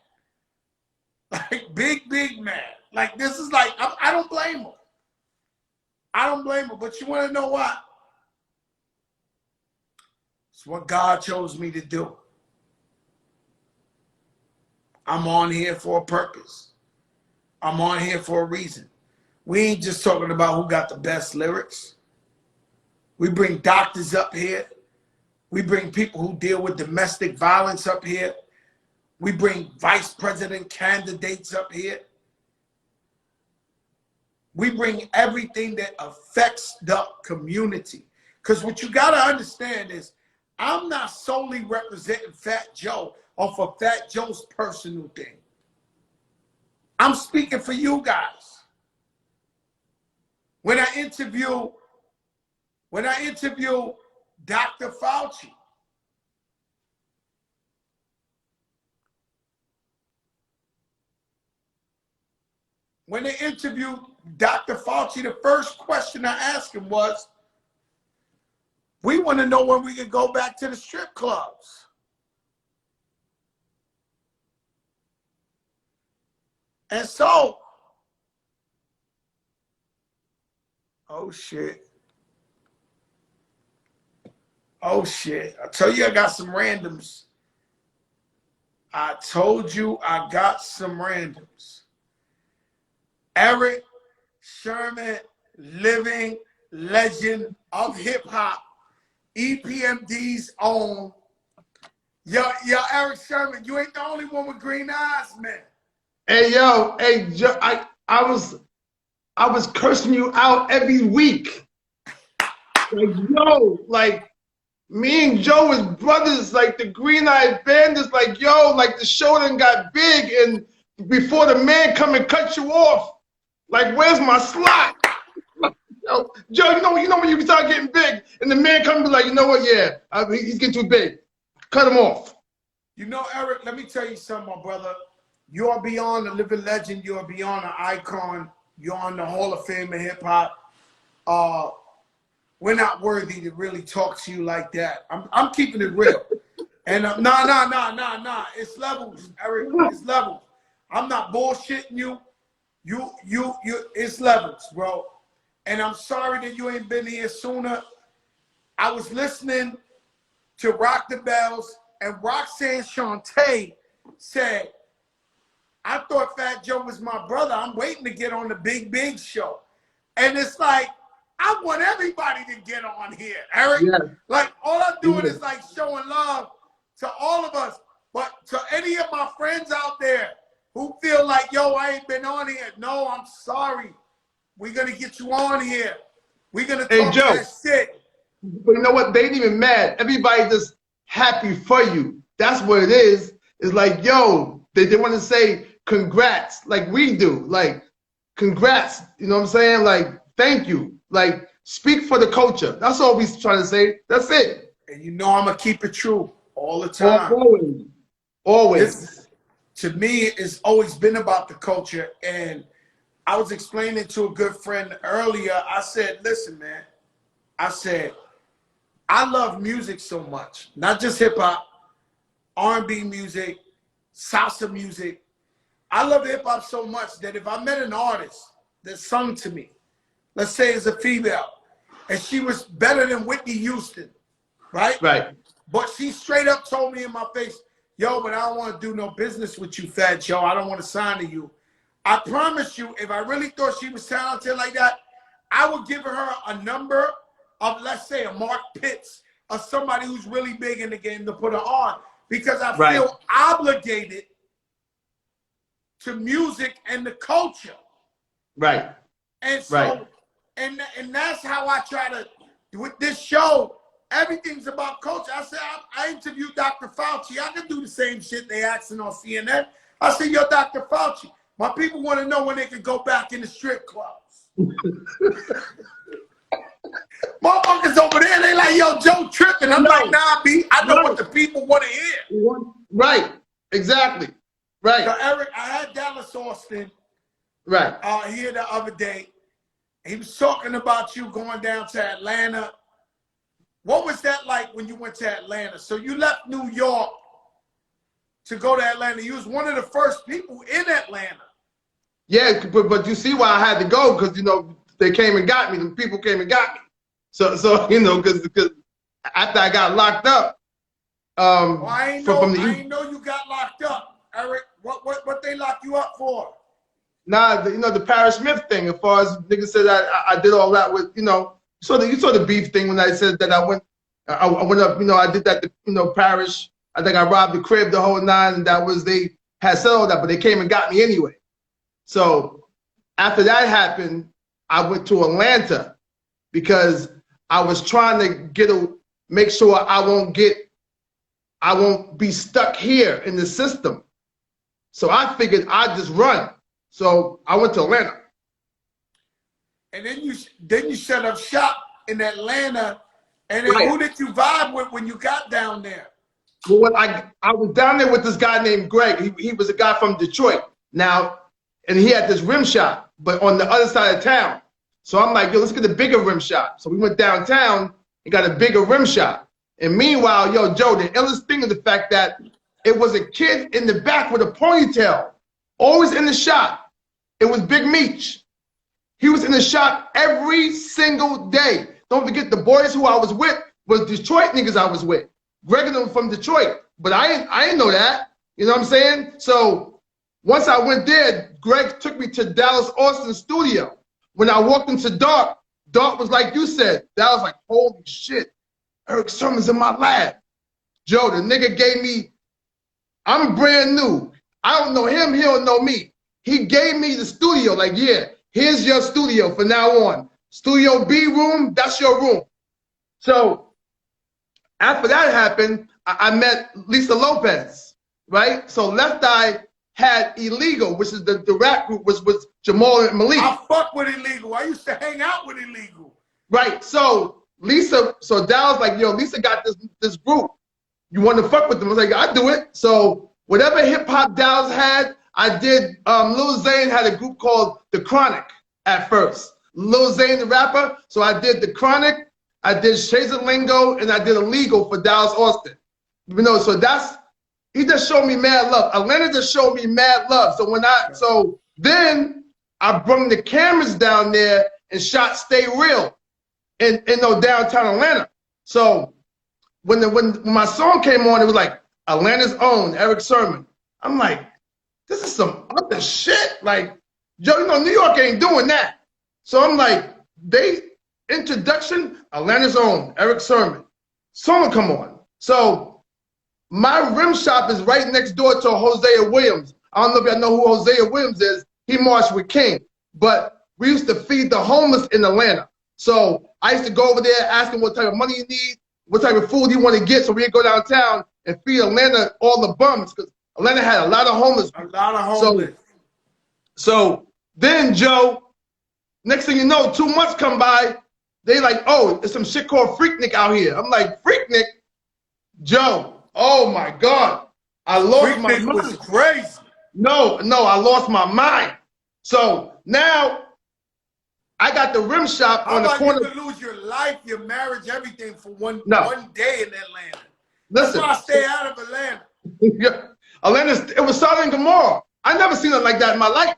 Like big mad. Like this is like, I don't blame them. I don't blame them, but you want to know what? It's what God chose me to do. I'm on here for a purpose. I'm on here for a reason. We ain't just talking about who got the best lyrics. We bring doctors up here. We bring people who deal with domestic violence up here. We bring vice president candidates up here. We bring everything that affects the community. Because what you got to understand is, I'm not solely representing Fat Joe or for Fat Joe's personal thing. I'm speaking for you guys. When I interview Dr. Fauci, when they interviewed Dr. Fauci, the first question I asked him was, we want to know when we can go back to the strip clubs. And so, oh shit. Oh shit. I tell you I got some randoms. I told you I got some randoms. Eric Sherman, living legend of hip hop, EPMD's own. Yo, Eric Sherman, you ain't the only one with green eyes, man. Hey, yo, hey, Joe, I was cursing you out every week. Like, yo, like, me and Joe was brothers, like the Green Eyed Bandits, like, yo, like the show done got big, and before the man come and cut you off, like, where's my slot? Yo, Joe, you know when you start getting big, and the man come and be like, you know what, yeah, he's getting too big. Cut him off. You know, Eric, let me tell you something, my brother. You are beyond a living legend. You are beyond an icon. You're on the Hall of Fame of hip hop. We're not worthy to really talk to you like that. I'm keeping it real. And nah. It's levels, Eric. It's levels. I'm not bullshitting you. It's levels, bro. And I'm sorry that you ain't been here sooner. I was listening to Rock the Bells, and Roxanne Shante said, I thought Fat Joe was my brother. I'm waiting to get on the Big show. And it's like, I want everybody to get on here, Eric. Yeah. Like, all I'm doing is like showing love to all of us. But to any of my friends out there who feel like, yo, I ain't been on here. No, I'm sorry. We're going to get you on here. We're going to talk that shit. But you know what? They ain't even mad. Everybody just happy for you. That's what it is. It's like, yo, they want to say congrats like we do. Like, congrats. You know what I'm saying? Like, thank you. Like, speak for the culture. That's all we trying to say. That's it. And you know I'm going to keep it true all the time. Always. Always. To me, it's always been about the culture. And I was explaining to a good friend earlier. I said, listen, man. I said, I love music so much. Not just hip-hop, R&B music, salsa music. I love hip-hop so much that if I met an artist that sung to me, let's say it's a female, and she was better than Whitney Houston, right? Right. But she straight up told me in my face, yo, but I don't want to do no business with you, Fat Joe. I don't want to sign to you. I promise you, if I really thought she was talented like that, I would give her a number of, let's say, a Mark Pitts or somebody who's really big in the game to put her on, because I feel obligated to music and the culture. Right. And so, and that's how I try to, with this show, everything's about culture. I said, I interviewed Dr. Fauci. I can do the same shit they asking on CNN. I said, yo, Dr. Fauci, my people want to know when they can go back in the strip clubs. Motherfuckers over there, they like, yo, Joe tripping. I'm like, nah, B, I know what the people want to hear. Right. Exactly. Right. So, Eric, I had Dallas Austin here the other day. He was talking about you going down to Atlanta. What was that like when you went to Atlanta? So you left New York to go to Atlanta. You was one of the first people in Atlanta. Yeah, but you see why I had to go, because, you know, they came and got me. The people came and got me. So you know, because after I got locked up, I ain't know you got locked up, Eric. What they locked you up for? Nah, you know, the Paris Smith thing. As far as niggas said I did all that with, you know, you saw the beef thing when I said that I went I went up, I did that, parish. I think I robbed the crib, the whole nine, and they had settled that, but they came and got me anyway. So after that happened, I went to Atlanta because I was trying to make sure I won't be stuck here in the system. So I figured I'd just run. So I went to Atlanta. And then you set up shop in Atlanta. And then Right. Who did you vibe with when you got down there? Well, I was down there with this guy named Greg. He was a guy from Detroit. Now, and he had this rim shop, but on the other side of town. So I'm like, yo, let's get a bigger rim shop. So we went downtown and got a bigger rim shop. And meanwhile, yo, Joe, the illest thing is the fact that it was a kid in the back with a ponytail, always in the shop. It was Big Meech. He was in the shop every single day. Don't forget, the boys who I was with was Detroit niggas I was with. Greg and them from Detroit. But I didn't know that. You know what I'm saying? So once I went there, Greg took me to Dallas Austin's studio. When I walked into Dark was like you said. Dallas like, holy shit, Eric Sermon's in my lab. Joe, the nigga gave me, I'm brand new. I don't know him, he don't know me. He gave me the studio, like, yeah, here's your studio from now on. Studio B room, that's your room. So after that happened, I met Lisa Lopez, right? So Left Eye had Illegal, which is the rap group, was Jamal and Malik. I fuck with Illegal. I used to hang out with Illegal. Right. So Dallas like, yo, Lisa got this group. You want to fuck with them? I was like, I do it. So whatever hip hop Dallas had, I did. Lil Zane had a group called The Chronic at first. Lil Zane, the rapper. So I did The Chronic, I did Shades of Lingo, and I did Illegal for Dallas Austin. So he just showed me mad love. Atlanta just showed me mad love. So then I brought the cameras down there and shot Stay Real in downtown Atlanta. So when my song came on, it was like Atlanta's own Eric Sermon. I'm like, this is some other shit. Like, yo, New York ain't doing that. So I'm like, introduction, Atlanta's own Eric Sermon. Song come on. So my rim shop is right next door to Hosea Williams. I don't know if y'all know who Hosea Williams is. He marched with King. But we used to feed the homeless in Atlanta. So I used to go over there, ask him what type of money you need, what type of food you want to get, so we could go downtown and feed Atlanta all the bums, because Atlanta had a lot of homeless people. A lot of homeless. So then, Joe, next thing you know, 2 months come by, they like, oh, there's some shit called Freaknik out here. I'm like, Freaknik? Joe, oh my God. I lost my mind. Was crazy. No, I lost my mind. So now I got the rim shop on the corner. You could lose your life, your marriage, everything for one day in Atlanta. Listen. That's why I stay out of Atlanta. Atlanta, it was Sodom and Gomorrah. I never seen it like that in my life.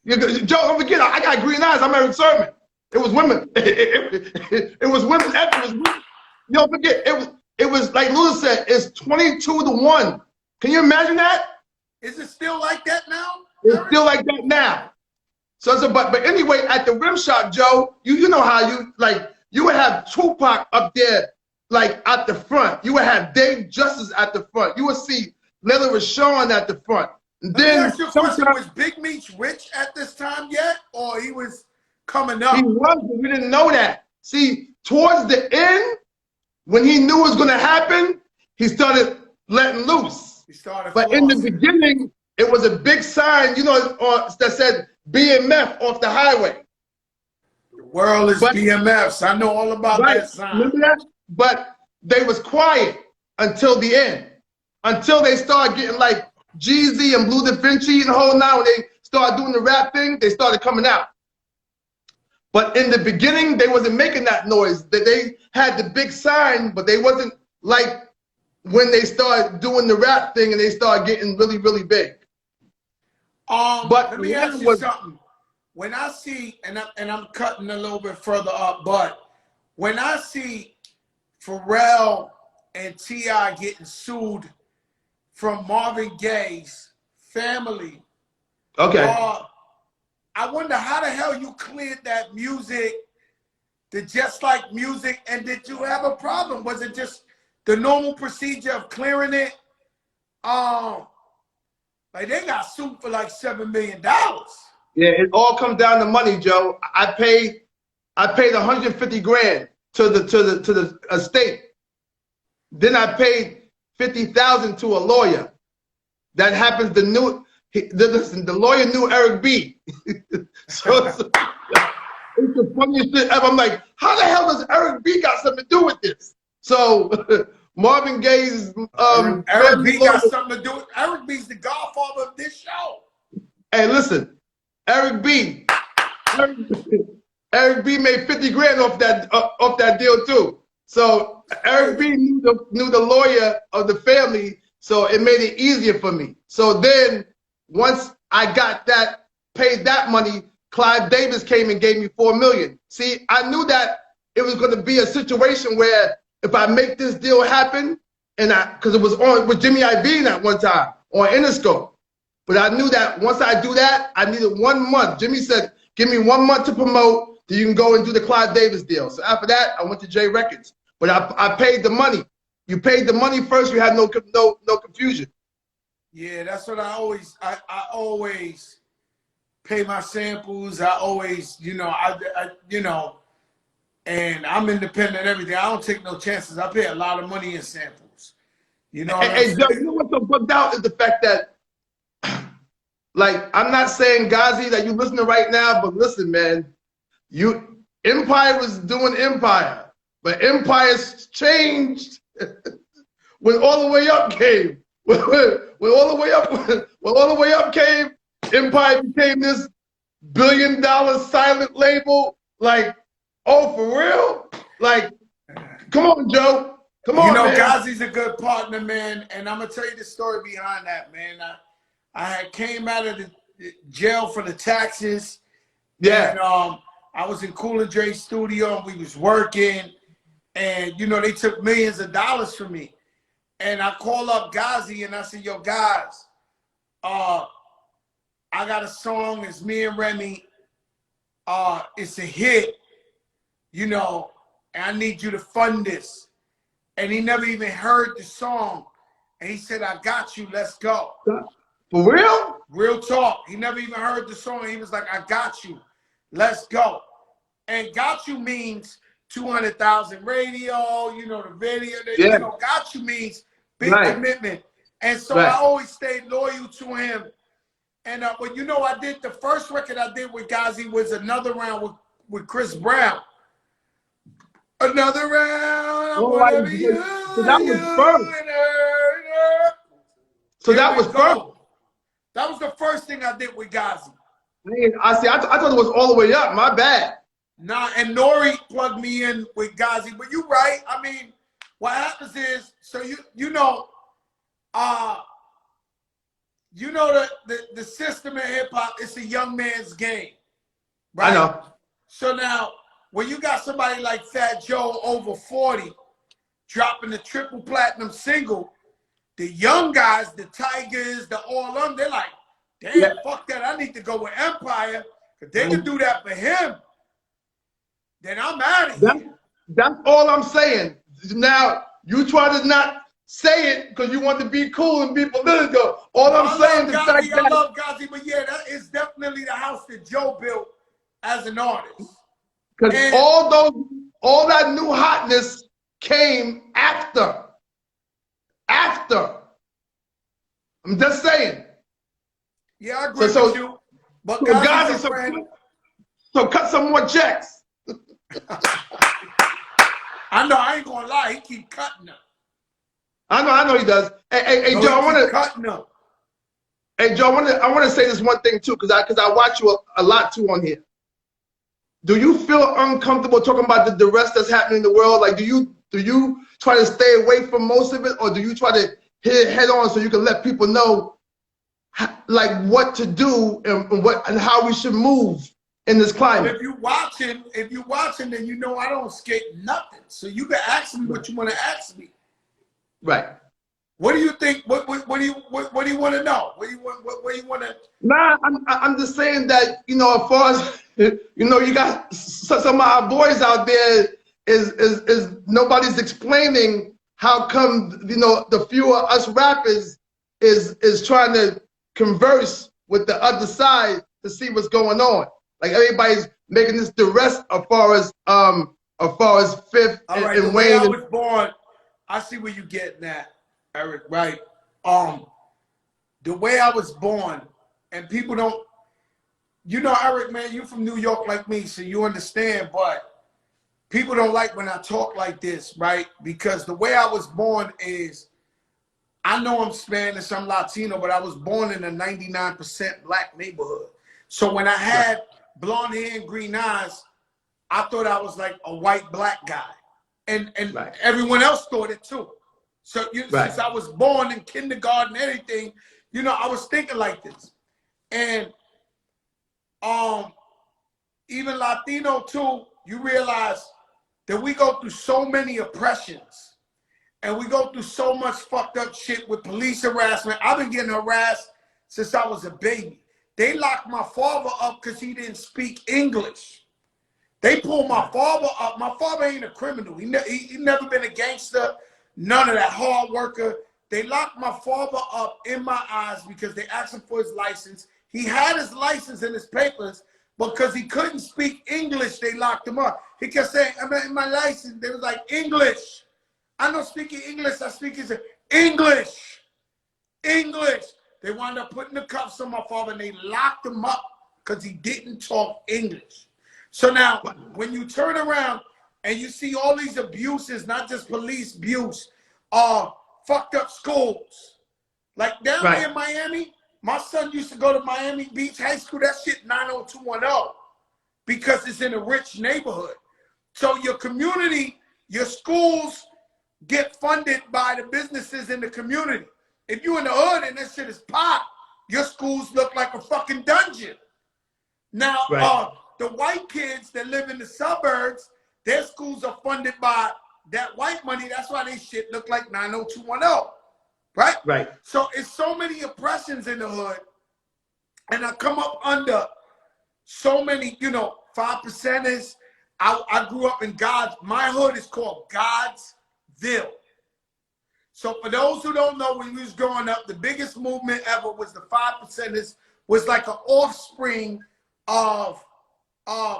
Joe, don't forget, I got green eyes. I'm Eric Sermon. It was women. It was women. It was women. You don't forget, it was like Lewis said, it's 22-1. Can you imagine that? Is it still like that now? It's still like that now. But anyway, at the rim shop, Joe, you know how you would have Tupac up there, like at the front. You would have Dave Justice at the front. You would see Lil Rashawn at the front. And then was Big Meech rich at this time yet, or he was coming up? He was, but we didn't know that. See, towards the end, when he knew it was going to happen, he started letting loose. But in the beginning, it was a big sign, that said BMF off the highway. The world is BMFs. I know all about that sign. Remember that? But they was quiet until the end. Until they started getting like Jeezy and Blue Da Vinci and the whole nine. When they started doing the rap thing, they started coming out. But in the beginning, they wasn't making that noise. They had the big sign, but they wasn't like when they started doing the rap thing and they started getting really, really big. But let me ask you something. When I see, and I'm cutting a little bit further up, but when I see Pharrell and T.I. getting sued from Marvin Gaye's family, okay, I wonder how the hell you cleared that music the Just Like music, and did you have a problem? Was it just the normal procedure of clearing it? Like they got sued for like $7 million. Yeah, it all comes down to money, Joe. I paid 150 grand to the estate. Then I paid 50,000 to a lawyer. That happens the lawyer knew Eric B. so it's the funniest shit ever. I'm like, how the hell does Eric B got something to do with this? So Marvin Gaye's Eric B got something to do with Eric B's the godfather of this show. Hey, listen, Eric B made 50 grand off that deal too. So Eric B knew the lawyer of the family, so it made it easier for me. So then once I got that, paid that money, Clive Davis came and gave me $4 million. See, I knew that it was going to be a situation where if I make this deal happen, because it was on with Jimmy Iovine at one time on Interscope, but I knew that once I do that, I needed 1 month. Jimmy said, give me 1 month to promote, then you can go and do the Clive Davis deal. So after that, I went to J Records. But I paid the money. You paid the money first, you had no confusion. Yeah, that's what I always pay my samples. I always, and I'm independent of everything. I don't take no chances. I pay a lot of money in samples. You know Hey, Joe, you know what's so bugged out is the fact that, like, I'm not saying, Ghazi, that you listening right now, but listen, man, Empire was doing Empire. But Empire's changed when All the Way Up came. When All the Way Up came, Empire became this $1 billion silent label. Like, oh, for real? Like, come on, Joe. Come on, man. Ghazi's a good partner, man. And I'm gonna tell you the story behind that, man. I had came out of the jail for the taxes. Yeah. And I was in Cool and Dre's studio and we was working. And, they took millions of dollars from me. And I call up Ghazi and I said, yo, guys, I got a song. It's me and Remy. It's a hit, and I need you to fund this. And he never even heard the song. And he said, I got you. Let's go. For real? Real talk. He never even heard the song. He was like, I got you. Let's go. And got you means 200,000 radio, the video, got you means big commitment. And so I always stayed loyal to him. And but I did the first record I did with Ghazi was Another Round with Chris Brown. Another round. So that was first. So that was first. That was the first thing I did with Ghazi. I thought it was All the Way Up. My bad. Nah, and Nori plugged me in with Ghazi, but you're right. I mean, what happens is, so the system in hip hop, it's a young man's game, right? I know. So now, when you got somebody like Fat Joe over 40, dropping the triple platinum single, the young guys, the Tigers, the all them, they're like, damn, fuck that. I need to go with Empire, because they can do that for him. Then I'm out of here. That's all I'm saying. Now, you try to not say it because you want to be cool and be political. I'm saying is I love Ghazi, but yeah, that is definitely the house that Joe built as an artist. Because all that new hotness came after. I'm just saying. Yeah, I agree with you. But Ghazi's a friend. So cut some more checks. I know, I ain't gonna lie, he keep cutting them. I know he does. Hey, Joe, I want to cutting them. Hey, Joe, I want to say this one thing too, because I watch you a lot too on here. Do you feel uncomfortable talking about the duress that's happening in the world? Like, do you try to stay away from most of it, or do you try to hit it head on so you can let people know, like, what to do and how we should move in this climate? But if you're watching, then you know I don't skate nothing. So you can ask me what you want to ask me. Right. What do you think? What do you want to know? What do you want to? Nah, I'm just saying that, you know, as far as, you know, you got some of our boys out there is nobody's explaining how come, you know, the few of us rappers is trying to converse with the other side to see what's going on. Like everybody's making this duress as far as Fifth All right, the and way I Wayne. was born, I see where you're getting at, Eric. Right? The way I was born, and people don't, you know, Eric, man, you from New York like me, so you understand. But people don't like when I talk like this, right? Because the way I was born is, I know I'm Spanish, I'm Latino, but I was born in a 99% black neighborhood. So when I had blonde hair and green eyes, I thought I was like a white black guy. And everyone else thought it too. So since I was born in kindergarten, anything, you know, I was thinking like this. And even Latino too, you realize that we go through so many oppressions. And we go through so much fucked up shit with police harassment. I've been getting harassed since I was a baby. They locked my father up because he didn't speak English. They pulled my father up. My father ain't a criminal. He never been a gangster, none of that, hard worker. They locked my father up in my eyes because they asked him for his license. He had his license and his papers, but because he couldn't speak English, they locked him up. He kept saying, "I'm in my license." They was like, "English. I don't speak English, I speak English. English." They wound up putting the cuffs on my father and they locked him up because he didn't talk English. So now, when you turn around and you see all these abuses, not just police abuse, fucked up schools. Like down here in Miami, my son used to go to Miami Beach High School. That shit 90210 because it's in a rich neighborhood. So your community, your schools, get funded by the businesses in the community. If you in the hood and this shit is pop, your schools look like a fucking dungeon. Now, the white kids that live in the suburbs, their schools are funded by that white money. That's why they shit look like 90210, right? Right. So it's so many oppressions in the hood, and I come up under so many, you know, 5%ers. I grew up in my hood is called Godsville. So for those who don't know, when we was growing up, the biggest movement ever was the 5%ers, was like an offspring of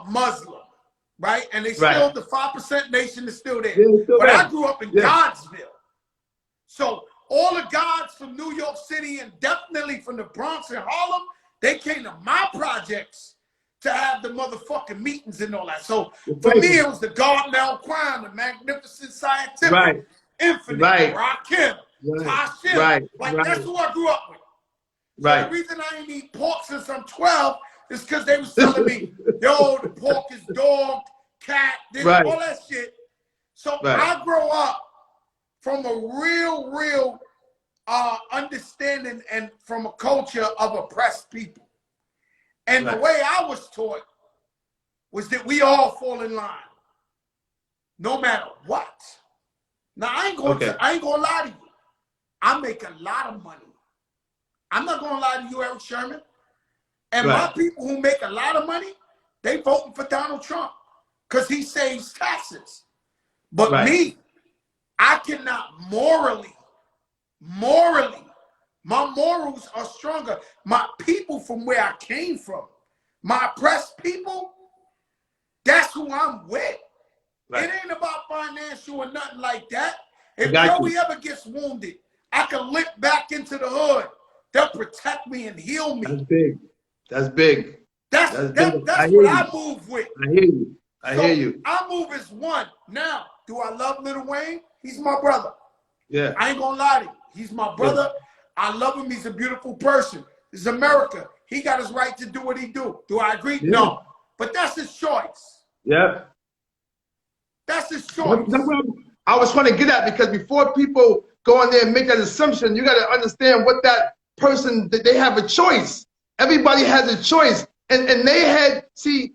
Muslim, right? And they still, the 5% nation is still there. But I grew up in Godsville. So all the gods from New York City and definitely from the Bronx and Harlem, they came to my projects to have the motherfucking meetings and all that. So for me, it was the Garden Alquan, the Magnificent Scientific, Infinite, Rakim, Tashim. That's who I grew up with. So the reason I ain't eat pork since I'm 12 is because they was telling me, yo, the pork is dog, cat, this, all that shit. So I grow up from a real understanding and from a culture of oppressed people. And the way I was taught was that we all fall in line, no matter what. Now, I ain't gonna lie to you. I make a lot of money. I'm not gonna lie to you, Eric Sherman. And my people who make a lot of money, they voting for Donald Trump because he saves taxes. But me, I cannot morally, my morals are stronger. My people from where I came from, my oppressed people, that's who I'm with. It ain't about financial or nothing like that. If Joey ever gets wounded, I can limp back into the hood. They'll protect me and heal me. That's big. That's big. That's what I move with. I hear you. I hear you. I move as one. Now, do I love Lil Wayne? He's my brother. Yeah. I ain't gonna lie to you. He's my brother. I love him. He's a beautiful person. This is America. He got his right to do what he do. Do I agree? Yeah. No. But that's his choice. Yeah. That's his choice. That's what I was trying to get at, because before people go in there and make that assumption, you got to understand what that person, that they have a choice. Everybody has a choice. And they had, see,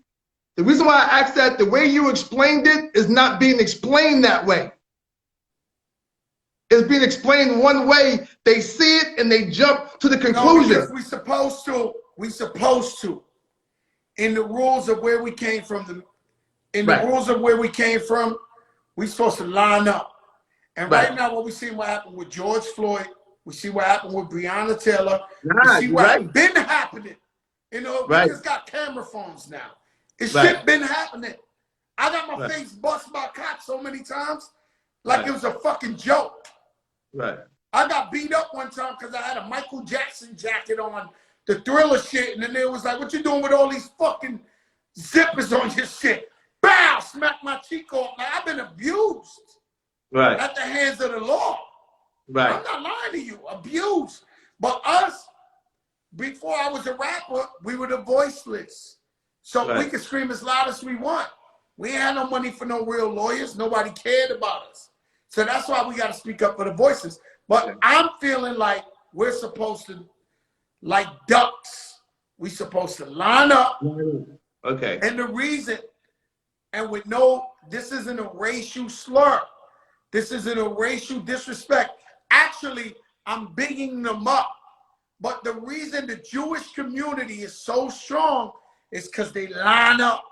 the reason why I asked that, the way you explained it is not being explained that way. is being explained one way. They see it and they jump to the No, conclusion. because we supposed to. In the rules of where we came from, we supposed to line up. And right now, what we see what happened with George Floyd, we see what happened with Breonna Taylor, we see what been happening. You know, we just got camera phones now. It's shit been happening. I got my face busted by cops so many times, like it was a fucking joke. I got beat up one time because I had a Michael Jackson jacket on, the Thriller shit, and then they was like, what you doing with all these fucking zippers on your shit? Bow! Smack my cheek off. Like, I've been abused at the hands of the law. I'm not lying to you. Abused. But us, before I was a rapper, we were the voiceless. So we could scream as loud as we want. We ain't had no money for no real lawyers. Nobody cared about us. So that's why we got to speak up for the voices. But I'm feeling like we're supposed to, like ducks, we supposed to line up. And the reason, and with this isn't a racial slur. This isn't a racial disrespect. Actually, I'm bigging them up. But the reason the Jewish community is so strong is because they line up.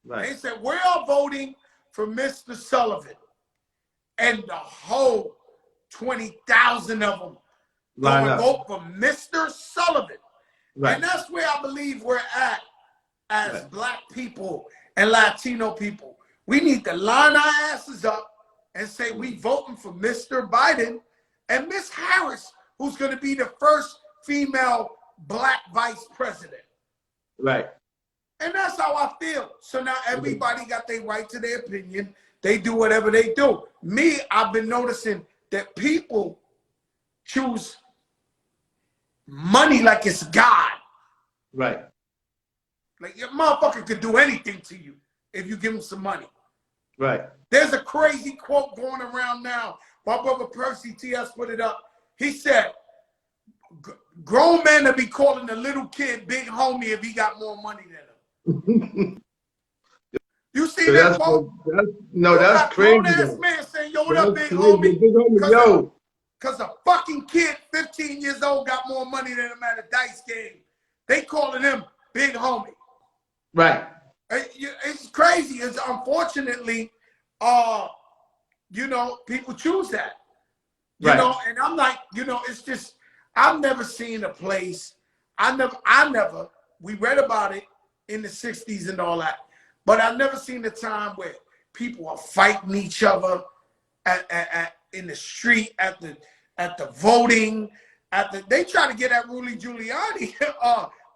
They said, we're all voting for Mr. Sullivan. And the whole 20,000 of them going to vote for Mr. Sullivan. And that's where I believe we're at as Black people and Latino people. We need to line our asses up and say we voting for Mr. Biden and Miss Harris, who's going to be the first female Black vice president. And that's how I feel. So now everybody got their right to their opinion. They do whatever they do. Me, I've been noticing that people choose money like it's God. Like your motherfucker could do anything to you if you give him some money. There's a crazy quote going around now. My brother Percy T.S. put it up. He said, grown men will be calling a little kid big homie if he got more money than him. You see that quote? That's crazy. Grown-ass man saying, yo, what up, big homie? Because a fucking kid, 15 years old, got more money than him at a dice game. They calling him big homie. It's crazy. It's unfortunately, you know, people choose that. You know, and I'm like, you know, it's just, I've never seen a place, we read about it in the 60s and all that, but I've never seen a time where people are fighting each other in the street, at the voting, they try to get at Rudy Giuliani.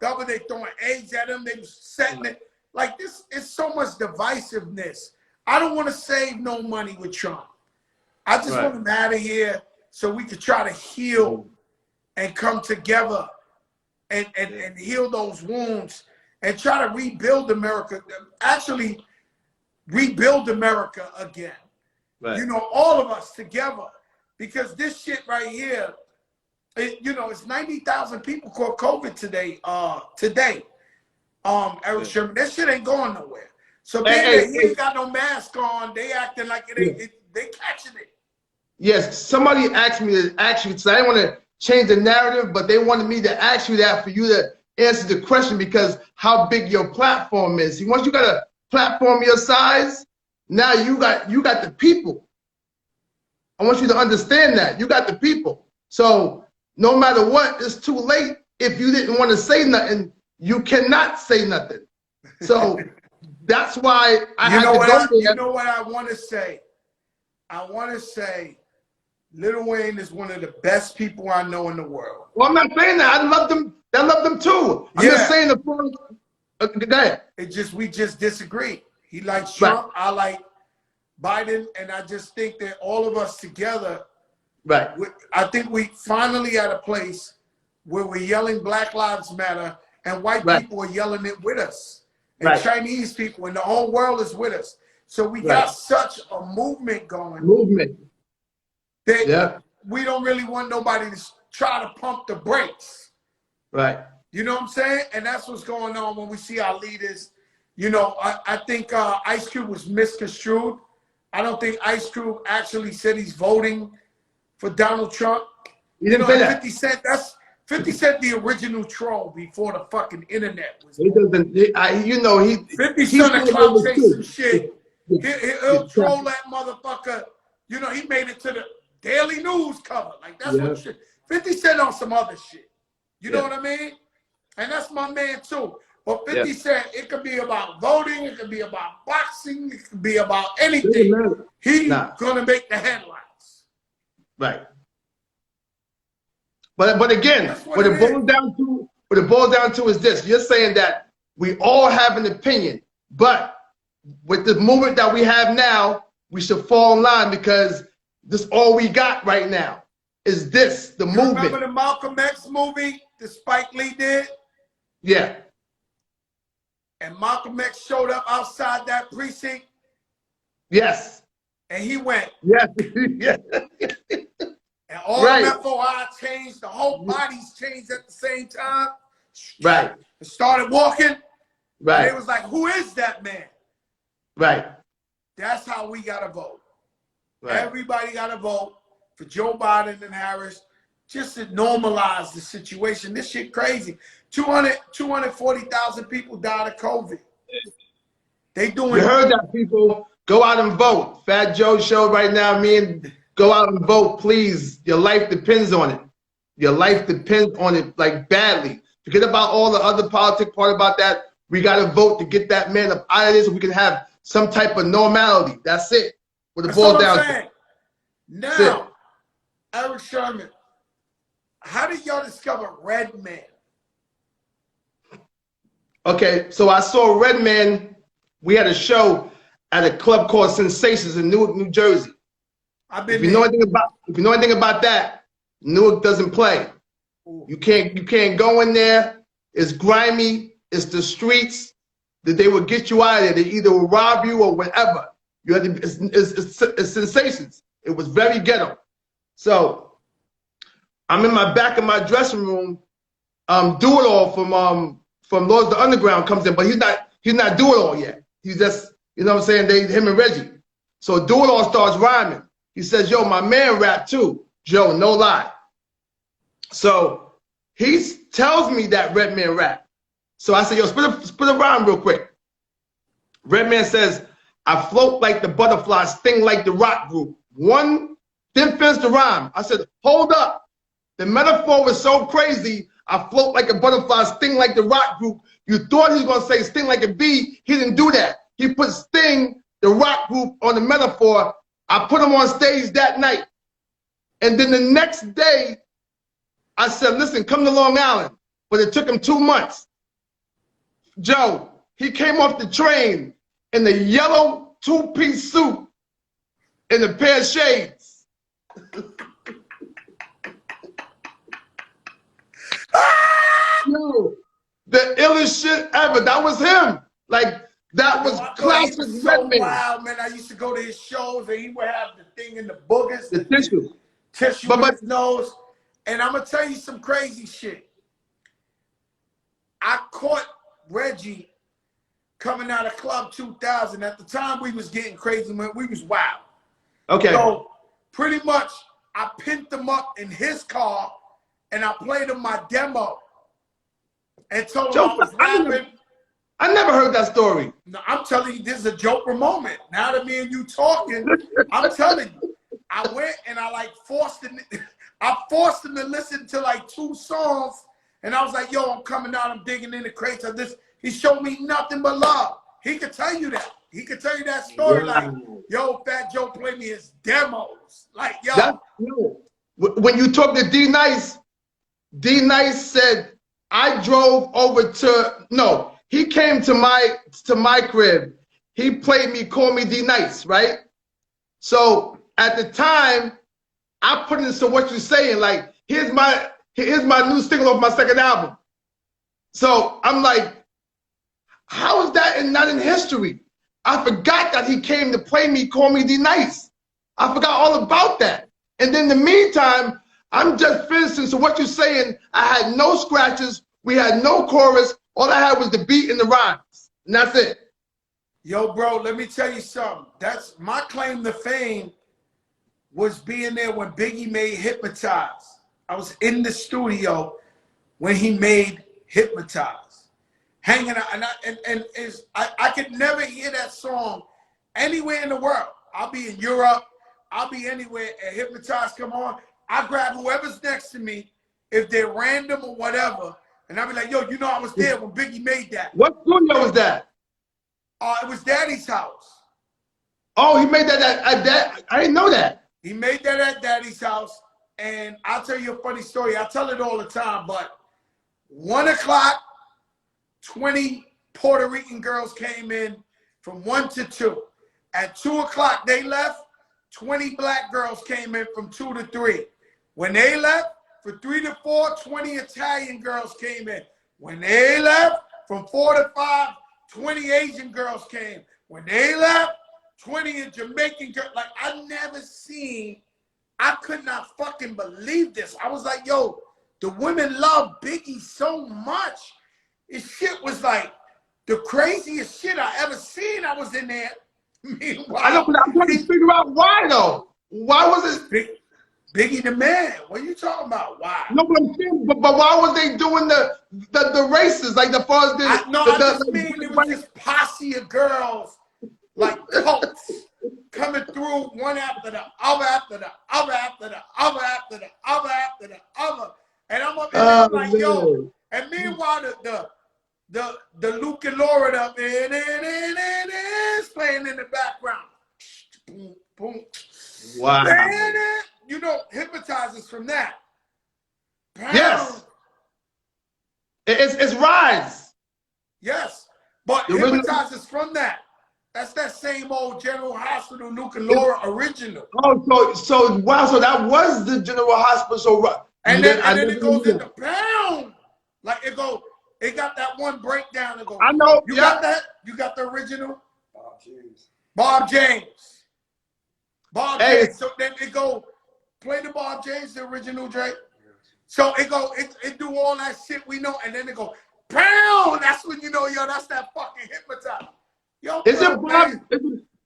The other day throwing eggs at him, they was setting it. Like this, it's so much divisiveness. I don't want to save no money with Trump. I just want him out of here so we could try to heal and come together and heal those wounds and try to rebuild America. Actually, rebuild America again. You know, all of us together. Because this shit right here, you know, it's 90,000 people caught COVID today. Eric Sherman, that shit ain't going nowhere. So he ain't got no mask on. They acting like they catching it. Yes, somebody asked me to ask you, because I didn't want to change the narrative, but they wanted me to ask you that for you to answer the question, because how big your platform is. Once you got a platform your size, now you got the people. I want you to understand that. You got the people. So no matter what, it's too late. If you didn't want to say nothing, you cannot say nothing. So that's why I had to go there. You know what I want to say? I want to say Lil Wayne is one of the best people I know in the world. Well, I'm not saying that. I love them. I love them too. I'm just saying the point. Go ahead. We just disagree. He likes Trump. I like Biden, and I just think that all of us together, I think we finally at a place where we're yelling Black Lives Matter, and white people are yelling it with us, and Chinese people, and the whole world is with us. So we got such a movement going. That we don't really want nobody to try to pump the brakes. You know what I'm saying? And that's what's going on when we see our leaders. You know, I think Ice Cube was misconstrued. I don't think Ice Cube actually said he's voting for Donald Trump. He didn't say that. 50 Cent, that's 50 Cent, the original troll before the fucking internet was. He doesn't. You know, 50 Cent a clout chasing shit. He'll troll that motherfucker. You know, he made it to the Daily News cover. Like, that's what shit. 50 Cent on some other shit. You know what I mean? And that's my man, too. But 50 Cent, it could be about voting. It could be about boxing. It could be about anything. He's going to make the headlines. Right. But again, what it boils down to is this. You're saying that we all have an opinion, but with the movement that we have now, we should fall in line because this all we got right now is this, the movement. Remember the Malcolm X movie that Spike Lee did? Yeah. And Malcolm X showed up outside that precinct. Yes. And he went. Yes. Yes. And all the FOI changed, the whole bodies changed at the same time. Right. And started walking. Right. And it was like, who is that man? Right. That's how we got to vote. Right. Everybody got to vote for Joe Biden and Harris just to normalize the situation. This shit crazy. 240,000 people died of COVID. They doing. You heard that, people. Go out and vote. Fat Joe show right now, go out and vote, please. Your life depends on it. Your life depends on it, like, badly. Forget about all the other politic part about that. We got to vote to get that man up out of this so we can have some type of normality. That's it. What it boils down to. Now, Eric Sherman, how did y'all discover Redman? Okay, so I saw Redman. We had a show at a club called Sensations in Newark, New Jersey. If you know anything about that, Newark doesn't play. Ooh. You can't go in there. It's grimy. It's the streets that they will get you out of there. They either will rob you or whatever. You have to. It's Sensations. It was very ghetto. So I'm in my back of my dressing room. Do It All from Lords the Underground comes in, but he's not Do It All yet. He's just, you know what I'm saying? Him and Reggie. So Do It All starts rhyming. He says, yo, my man rap too. Joe, no lie. So he tells me that Redman rap. So I said, yo, spit a rhyme real quick. Redman says, I float like the butterfly, sting like the rock group. One, then finish the rhyme. I said, hold up. The metaphor was so crazy. I float like a butterfly, sting like the rock group. You thought he was going to say sting like a bee. He didn't do that. He put Sting, the rock group, on the metaphor. I put him on stage that night. And then the next day, I said, listen, come to Long Island. But it took him 2 months. Joe, he came off the train in the yellow two-piece suit and a pair of shades. Yo, the illest shit ever. That was him. Like, that was classic Redman. Wow, man. I used to go to his shows and he would have the thing in the boogers. The tissue. Tissue in his nose. And I'm going to tell you some crazy shit. I caught Reggie coming out of Club 2000. At the time, we was getting crazy. We was wild. Okay. So, pretty much, I pinned him up in his car and I played him my demo and told him I was rapping. I never heard that story. No, I'm telling you, this is a joker moment. Now that me and you talking, I'm telling you. I went and I forced him to listen to like 2 songs. And I was like, yo, I'm coming out, I'm digging in the crates of this. He showed me nothing but love. He could tell you that. He could tell you that story. Like, yo, Fat Joe played me his demos. Like, yo. When you talk to D-Nice said, I drove over to, he came to my crib. He played me, Call Me D-Nice, right? So at the time, I put into what you're saying, like, here's my new single off my second album. So I'm like, how is that not in history? I forgot that he came to play me, Call Me D-Nice. I forgot all about that. And then in the meantime, I'm just finishing. So what you're saying, I had no scratches. We had no chorus. All I had was the beat and the rhymes. And that's it. Yo, bro, let me tell you something. That's my claim to fame was being there when Biggie made Hypnotize. I was in the studio when he made Hypnotize, hanging out, and I could never hear that song anywhere in the world. I'll be in Europe, I'll be anywhere, and Hypnotize come on. I grab whoever's next to me, if they're random or whatever, and I'll be like, yo, you know I was there when Biggie made that. What studio was that? It was Daddy's house. Oh, he made that at that. I didn't know that. He made that at Daddy's house, and I'll tell you a funny story. I tell it all the time, but 1 o'clock, 20 Puerto Rican girls came in from 1 to 2. At 2 o'clock, they left. 20 black girls came in from 2 to 3. When they left, for 3 to 4, 20 Italian girls came in. When they left, from 4 to 5, 20 Asian girls came. When they left, 20 Jamaican girls. Like, I never seen, I could not fucking believe this. I was like, yo, the women love Biggie so much. This shit was like the craziest shit I ever seen. I was in there. Meanwhile, I know, but I'm trying to figure out why though. Why was it Biggie the man? What are you talking about? Why? No, but I'm saying, but why was they doing the races like the far as the? I just mean it was this posse of girls like cults coming through one after the other, after the other, after the other, after the other, after the other, and I'm up there like, yo. And meanwhile, the Luke and Laura up there is playing in the background. Boom, boom. Wow. You know, Hypnotizes from that. Yes. It's Rise. Yes. But The original- Hypnotizes from that. That's that same old General Hospital Luke and Laura original. Oh, so wow, so that was the General Hospital. So and then it goes into pound. Like it got that one breakdown. It goes, I know. You got that? You got the original? Bob James. James. So then it go play the Bob James, the original Drake. So it do all that shit we know, and then it go pound. That's when you know, yo, that's that fucking Hypnotize. Yo, is it Bob?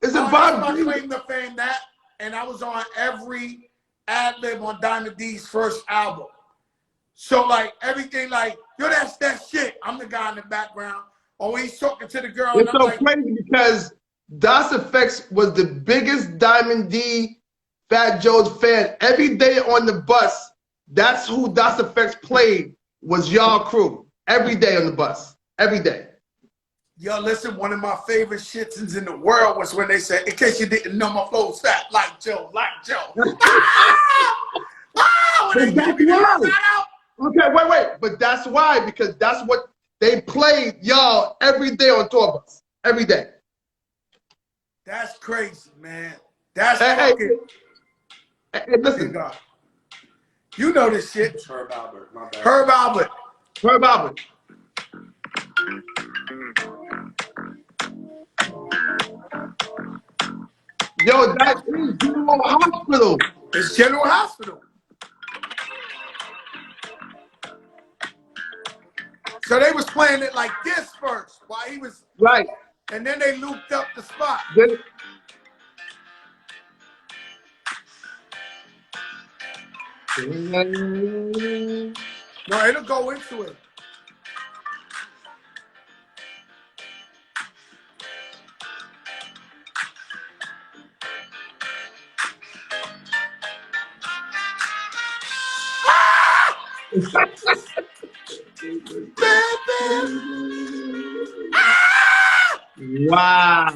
Is it Bob? My claim to fame that, and I was on every ad lib on Diamond D's first album. So like everything, like yo, that's that shit. I'm the guy in the background. Oh, he's talking to the girl. It's and so I'm like, crazy because Das Effects was the biggest Diamond D, Fat Joe's fan. Every day on the bus, that's who Das Effects played, was y'all crew. Every day on the bus. Every day. Yo, listen, one of my favorite shits in the world was when they said, in case you didn't know, my flow's fat like Joe, like Joe. But that's why. Okay, wait. But that's why, because that's what they played y'all every day on tour bus. Every day. That's crazy, man. That's Hey, listen. You know this shit. Herb Albert, my bad. Herb Albert. Herb Albert. Yo, that is General Hospital. It's General Hospital. So they was playing it like this first while he was Right. and then they looped up the spot. Then, No, it'll go into it. wow.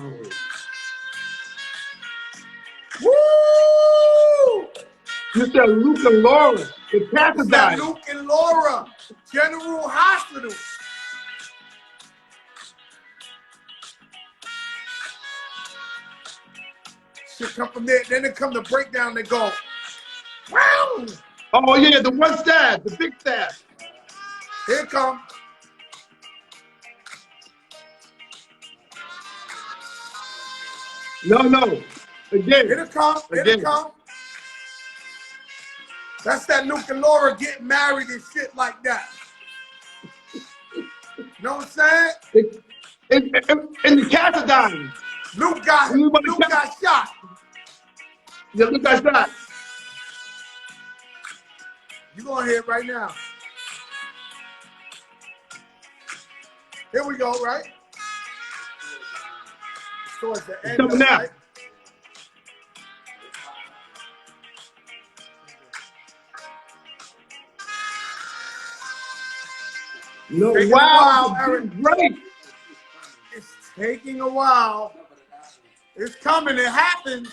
Woo! You said Luke and Laura. The cat That died. Luke and Laura, General Hospital. Shit come from there. Then it come the breakdown. They go, wow. Oh yeah, the one stab, the big stab. Here it come. No. Again. Here it come. Here it Again. come. That's that Luke and Laura getting married and shit like that. Know what I'm saying? And the cats are dying. Luke got shot. Yeah, look at that. You're going to hear it right now. Here we go, right? Towards the It's end of coming it, out. right? No, Taking a wow, while, it's a Eric. big break. It's taking a while. It's coming. It happens.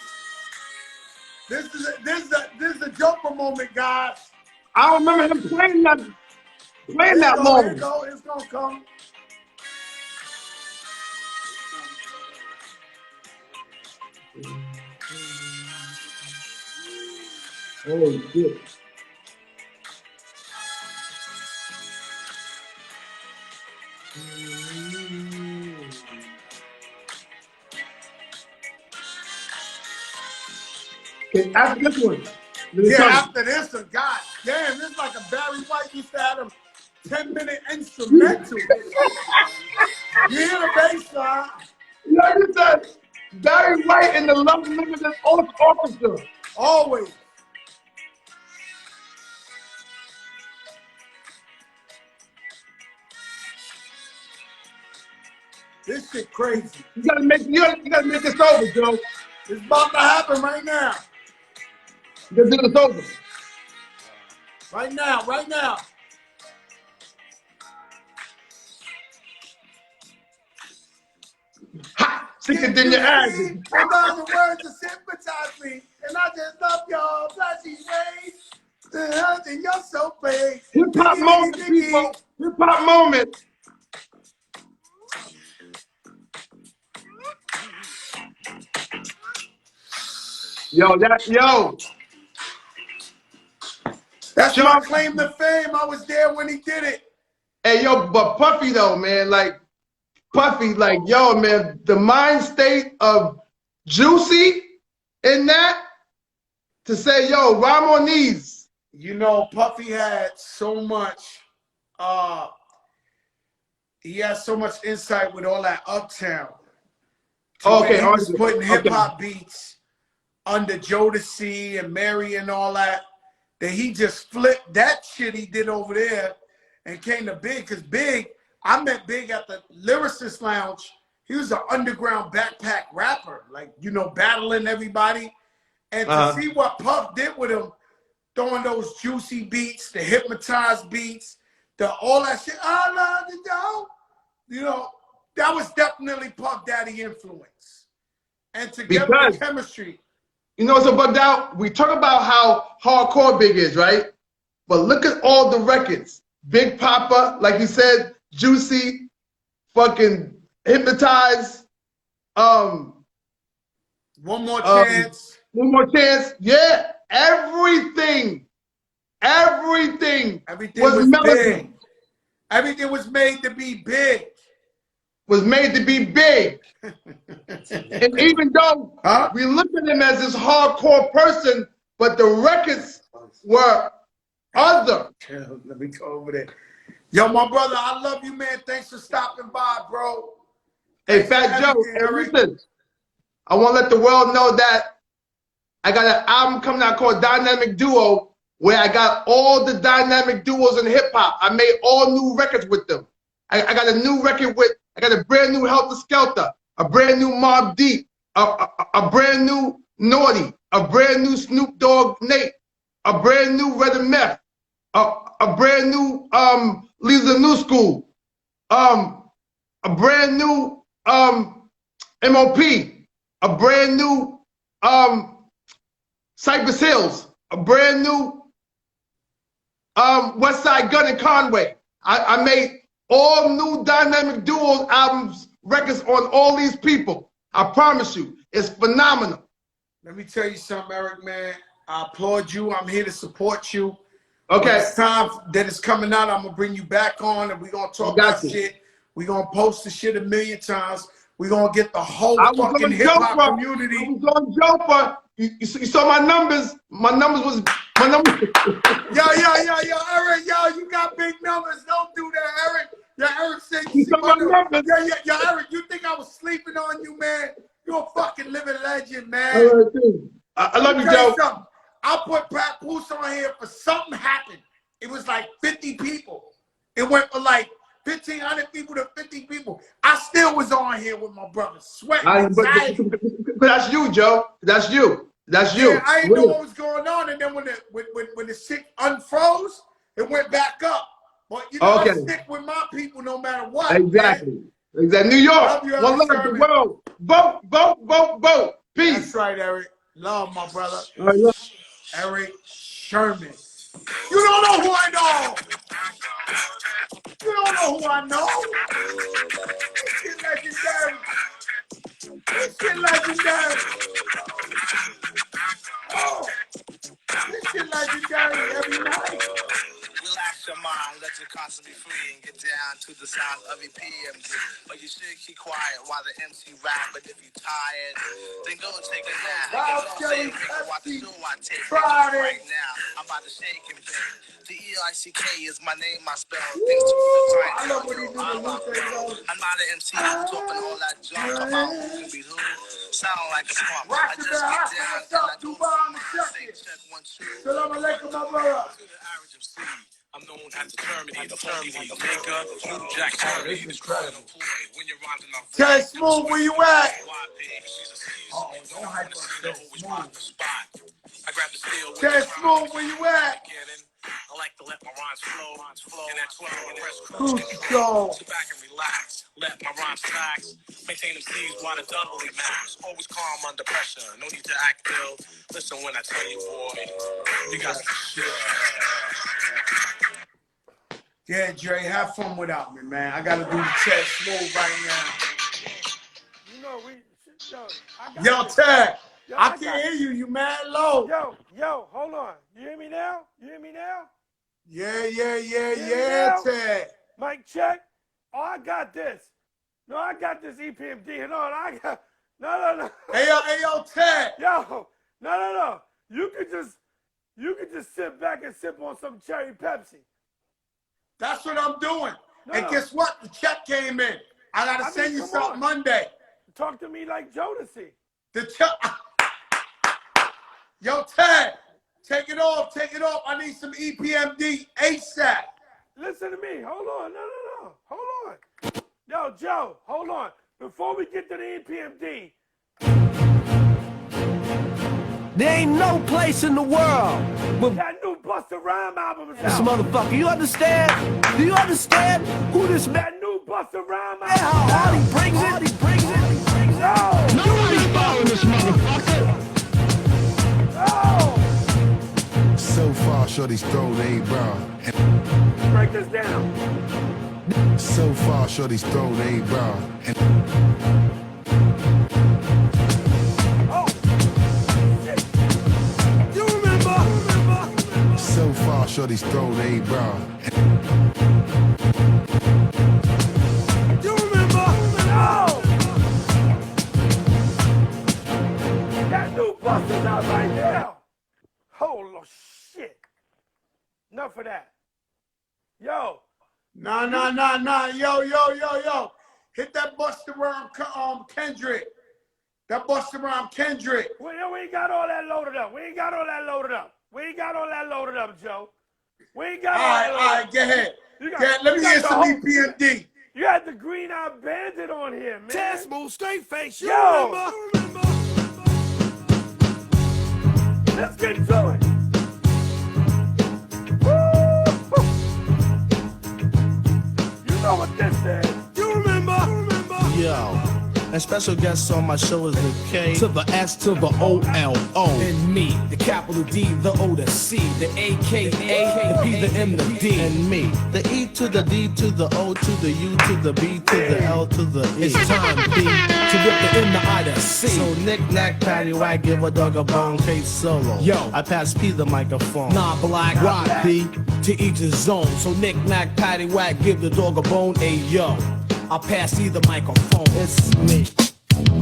This is a Joker moment, guys. I don't remember him playing that Here you go. Here you long. go. It's gonna come. Oh shit. Okay, after this one. Then it's Yeah, coming. after this, God damn, this is like a Barry White used to have a 10-minute instrumental. You hear the bass line? You know, you said Barry White in the Love Limited Orchestra. Always. This shit crazy. You gotta make this over, Joe. It's about to happen right now. You gotta do this over. Right now, right now. Ha! Stick it in your ass. A thousand words to sympathize me, and I just love your flashy ways. And you're so brave. Hip hop moment, people. Hip hop moment. Yo. That's Sean, my claim to fame. I was there when he did it. Hey, yo, but Puffy though, man, like Puffy, like yo, man, the mind state of Juicy in that to say, yo, rhyme on these. You know, Puffy had so much. He has so much insight with all that Uptown. Okay, he was putting hip hop beats under Jodeci and Mary and all that. That he just flipped that shit he did over there and came to Big. Because Big, I met Big at the Lyricist Lounge. He was an underground backpack rapper, like, you know, battling everybody. And to see what Puff did with him, throwing those juicy beats, the hypnotized beats, all that shit. I love the dough. You know, that was definitely Puff Daddy influence. And together with chemistry. You know, so bugged out. We talk about how hardcore Big is, right? But look at all the records. Big Papa, like you said, Juicy, fucking Hypnotized. One More Chance. One More Chance. Yeah, everything was big. Everything was made to be big. Was made to be big. And even though we look at him as this hardcore person, but the records were other. Let me go over there. Yo, my brother, I love you, man. Thanks for stopping by, bro. Hey, Fat Joe, listen, I want to let the world know that I got an album coming out called Dynamic Duo, where I got all the dynamic duos in hip hop. I made all new records with them. I got a new record I got a brand new Helter Skelter, a brand new Mobb Deep, a brand new Naughty, a brand new Snoop Dogg Nate, a brand new Red and Meth, a brand new Lisa New School, a brand new MOP, a brand new Cypress Hills, a brand new West Side Gun and Conway. I made all new dynamic duos albums, records on all these people. I promise you, it's phenomenal. Let me tell you something, Eric, man. I applaud you. I'm here to support you. Okay. When it's time that it's coming out, I'm going to bring you back on and we're going to talk about shit. We're going to post the shit a million times. We're going to get the whole fucking hip-hop community. I was on Jopa. You saw my numbers. My numbers. Yo, Eric, you got big numbers. Don't do that, Eric. Yo, Eric said you saw my numbers. Yo, Eric, you think I was sleeping on you, man? You're a fucking living legend, man. All right, I love you, Tell Joe. you something. I put Papoose on here for something happened. It was like 50 people. It went from like 1,500 people to 50 people. I still was on here with my brother, sweating anxiety. But that's you, Joe. That's you. That's you. Yeah, I didn't know what was going on, and then when the shit unfroze, it went back up. But you know, I stick with my people no matter what. Exactly. Man. Exactly. New York. Love you, One love the Sherman. world. Vote, vote, vote, vote. Peace. That's right, Eric. Love my brother. All right, look. Eric Sherman. You don't know who I know. You don't know who I know. This shit legendary. This shit legendary. Oh, this shit legendary every night. Relax your mind, let your constantly free and get down to the sound of a PMD. But you should keep quiet while the MC rap. But if you're tired, then go take a nap. Watch the show I take right now. I'm about to shake and bake. The EICK is my name, I spell. Things to I love what he do. I'm not an MC talking all that junk about who can be who. Sound like a swamp. I just get down and I do say check 1, 2. Salam alaikum, my brother. I'm known as the Terminator, maker, New Jack Terminator, destroying employee. When you're rhyming off Tell Smooth, where you at? Oh, don't hype up Smooth. I grab the steel. Tell Smooth, where you at? I like to let my rhymes flow, and that's why I press Cruise control. Sit back and relax, let my rhymes tax, maintain them C's while the doubly max. Always calm under pressure, no need to act ill. Listen when I tell you, boy, you got some shit. Yeah, Dre, have fun without me, man. I gotta do the Ted Smooth right now. You know, Yo, Ted, I can't hear you. You mad low. Yo, hold on. You hear me now? You hear me now? Yeah, Ted. Mic check. Oh, I got this. No, I got this EPMD. No. Hey, yo, Ted. Yo, no. You could just sit back and sip on some cherry Pepsi. That's what I'm doing. No. And guess what? The check came in. I gotta send you something Monday. Talk to me like Jodeci. The check. Yo, Ted, take it off. I need some EPMD ASAP. Listen to me. Hold on. No. Hold on. Yo, Joe, hold on. Before we get to the EPMD. There ain't no place in the world with that new Busta Rhymes album is this out. motherfucker. You understand? Do you understand who this man? That new Busta Rhymes album. And how hard he brings it. No. Nobody's following this motherfucker. No. So far, shorty's throat ain't brown. Break this down. So far, shorty's throat ain't brown. So far, shorty's throat ain't brown. You remember? No! That new Busta's out right now. Holy shit. Enough of that. Yo. Nah. Yo. Hit that Busta Rhymes Kendrick. That Busta Rhymes Kendrick. We ain't got all that loaded up. We ain't got all that loaded up, Joe. We ain't got all that loaded up. All right, get ahead. Let me hear some EPMD. You had the Green Eye Bandit on here, man. Ted Smooth, straight face. You Yo. remember? Let's get to it. Woo! You know what this is. You remember? Yo. And special guests on my show is the K to the S to the O-L-O. And me, the capital D, the O to C, the A-K-A, the P, the M, the D. And me, the E to the D to the O to the U to the B to the L to the E. It's time, B, to rip the M, the I, the C. So knick-knack, paddywhack, give a dog a bone, case solo. Yo, I pass P the microphone. Nah, black, rock, P, to each his own. So knick-knack, paddywhack, give the dog a bone, A-yo. I'll pass you the microphone. It's me.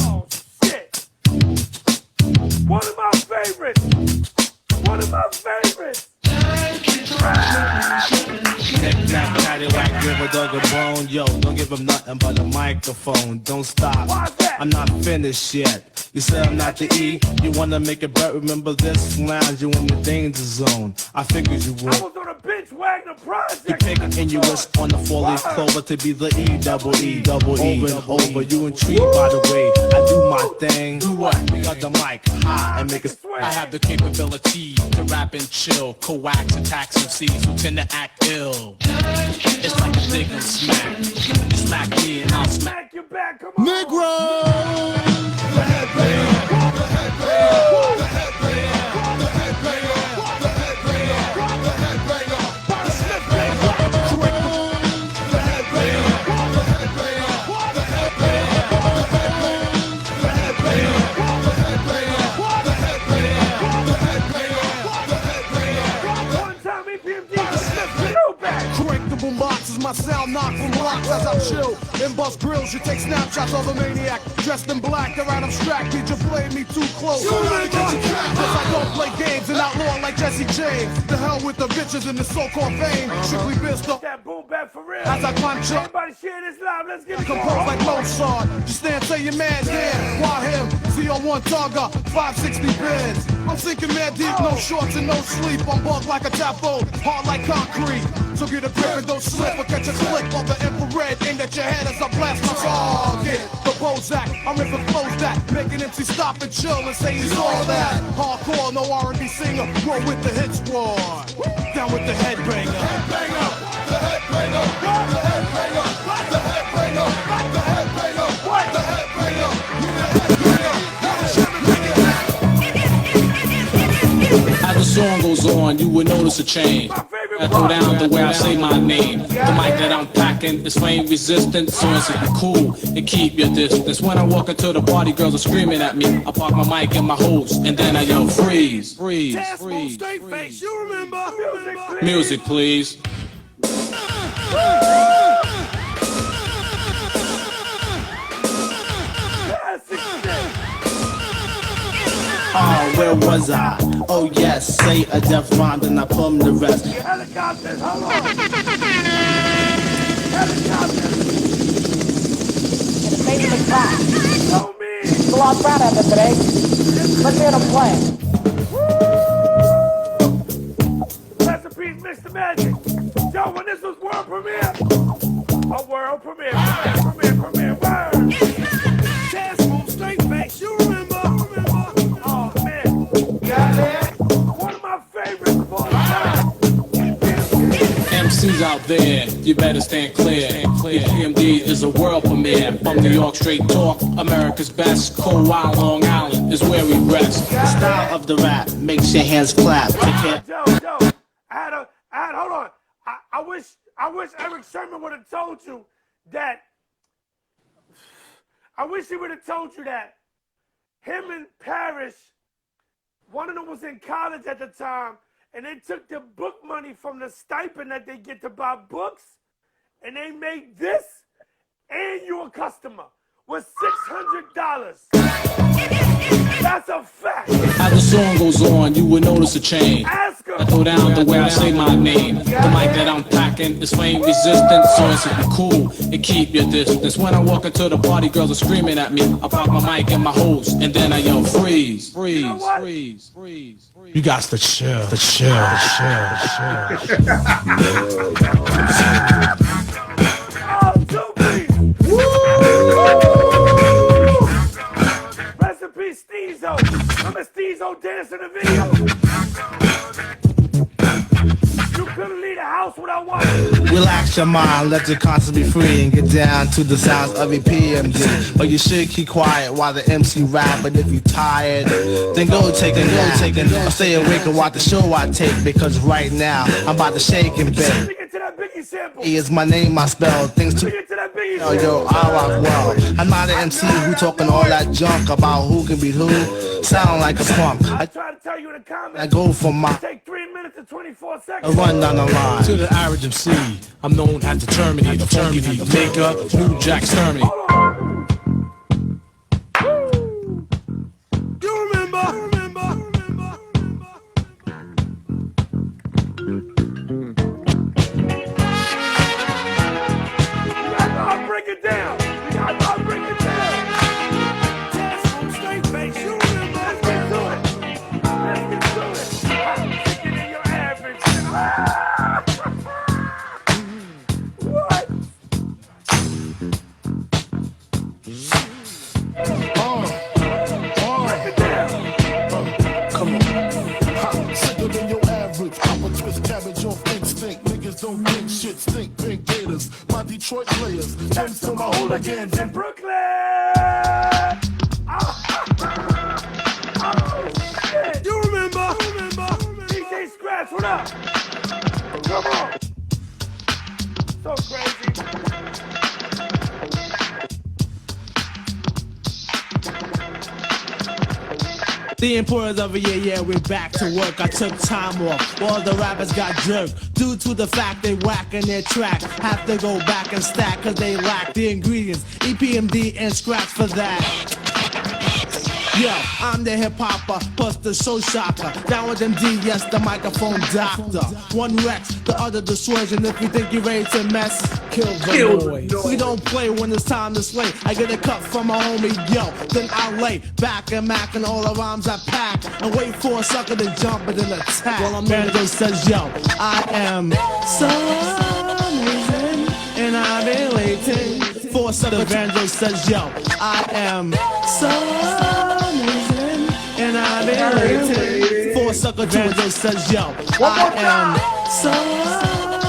Oh, shit. One of my favorites. Knick-knack, paddywhack, give a dog a bone. Yo, don't give him nothing but a microphone. Don't stop. Why's that? I'm not finished yet. You said I'm not the E. You wanna make it better? Remember this lounge? You in the danger zone. I figured you I would. was on a bitch Wagner project. You pick and you wish on the four-leaf clover to be the E double E double E over and over. You intrigued by the way I do my thing. Do what? Got the mic high and make it. I have the capability to rap and chill, coax attacks MCs who tend to act ill. It's like a dig and smack. You smack me and I'll smack. Smack your back, come on. Negro. My sound knock from blocks as I chill and bust grills. You take snapshots of a maniac dressed in black. Around abstract, did you play me too close? Cause I don't play games and outlaw like Jesse James. The hell with the bitches in the so-called fame. Strictly biz that boom back for real. As I climb up. Everybody share this live. Let's get it Compose going. like Mozart. Just stand, say your man there. Why him? CO1 Targa, 560 bins. I'm sinking mad deep, no shorts and no sleep. I'm bugged like a tapo, hard like concrete. So get a grip and don't slip or catch a slip of the infrared. Aimed at your head as I blast my target. The Bozak, I'm ripping flows that make an MC stop and chill and say he's all that. Hardcore, no R&B singer, roll with the hit squad. Down with the headbanger. Headbanger, the headbanger, the headbanger, the headbanger, the headbanger, what? The headbanger, As the song goes on, you will notice a change. I throw down the way I say my name. The mic that I'm packing is flame resistant, so it's cool and keep your distance. When I walk into the party, girls are screaming at me. I park my mic in my hose and then I yell freeze, freeze, freeze, freeze. You remember? Music, please. Oh, where was I? Oh yes, say a death rhyme, then I plumb the rest. Helicopters, hold on. Helicopters. Face the crack. Show me. Go on, proud of it today. Let's hear them play. Rest in peace, Mr. Magic. Yo, when this was world premiere. A world premiere. Premiere. Word. Dance room, straight face. You remember? Oh, man. One of my favorites of all time. MCs out there, you better stand clear. PMD is a world premiere. From New York, straight talk, America's best. Cold Wild, Long Island is where we rest. The style of the rap makes your hands clap. Joe, I had, hold on. I wish Eric Sherman would have told you that. I wish he would have told you that him and Parrish, one of them was in college at the time, and they took the book money from the stipend that they get to buy books, and they made this and You're a Customer with $600. That's a fact. As the song goes on, you will notice a change. Ask him. I throw down the way I say my name. The mic that I'm packing is flame resistant, so it's cool and keep your distance. When I walk into the party, girls are screaming at me. I park my mic in my hose and then I yell freeze, freeze, freeze, freeze, freeze. You got to chill, the chill. Oh, Doobie. Rest in peace, Steezo. Remember Steezo dancing in the video? You couldn't leave the house without watching. Relax your mind, let your conscience be free and get down to the sounds of your PMD. But you should keep quiet while the MC rap. But if you tired, then go take a nap. Or stay awake and watch the show I take. Because right now, I'm about to shake and bake. Let me get to that Biggie sample. E is my name, I spell things Let me to. get to that Biggie Yo, sample. I rock well. I'm not an MC who talking all that junk about who can beat who. Sound like a punk. I try to tell you in the I comments. go for my Take 3 minutes and 24 a seconds. run down the line. To the average MC, I'm known as the Terminator, the funky maker, New Jack Sturmy. Hold on. You remember? You gotta know how to break it down. Detroit players. One for my hooligans in Brooklyn. Oh, shit. You remember? DJ Scratch, what up? Come on. So crazy. The importance of a yeah, we're back to work. I took time off, all the rappers got jerked. Due to the fact they whacking their track. Have to go back and stack cause they lack the ingredients. EPMD and scratch for that. Yo, I'm the hip-hopper, plus the show shocker. Down with MD, yes, the microphone doctor. One Rex, the other the Swedge, and if you think you're ready to mess, kill the noise. We don't play when it's time to slay. I get a cut from my homie, yo, then I lay back and mac and all the rhymes I pack and wait for a sucker to jump and then attack. Well, I'm Banjo says, yo, I am so amazing and I've been waiting for a sucker. Banjo says, yo, I am so amazing and I've been waiting for a sucker. Banjo says, yo, I am so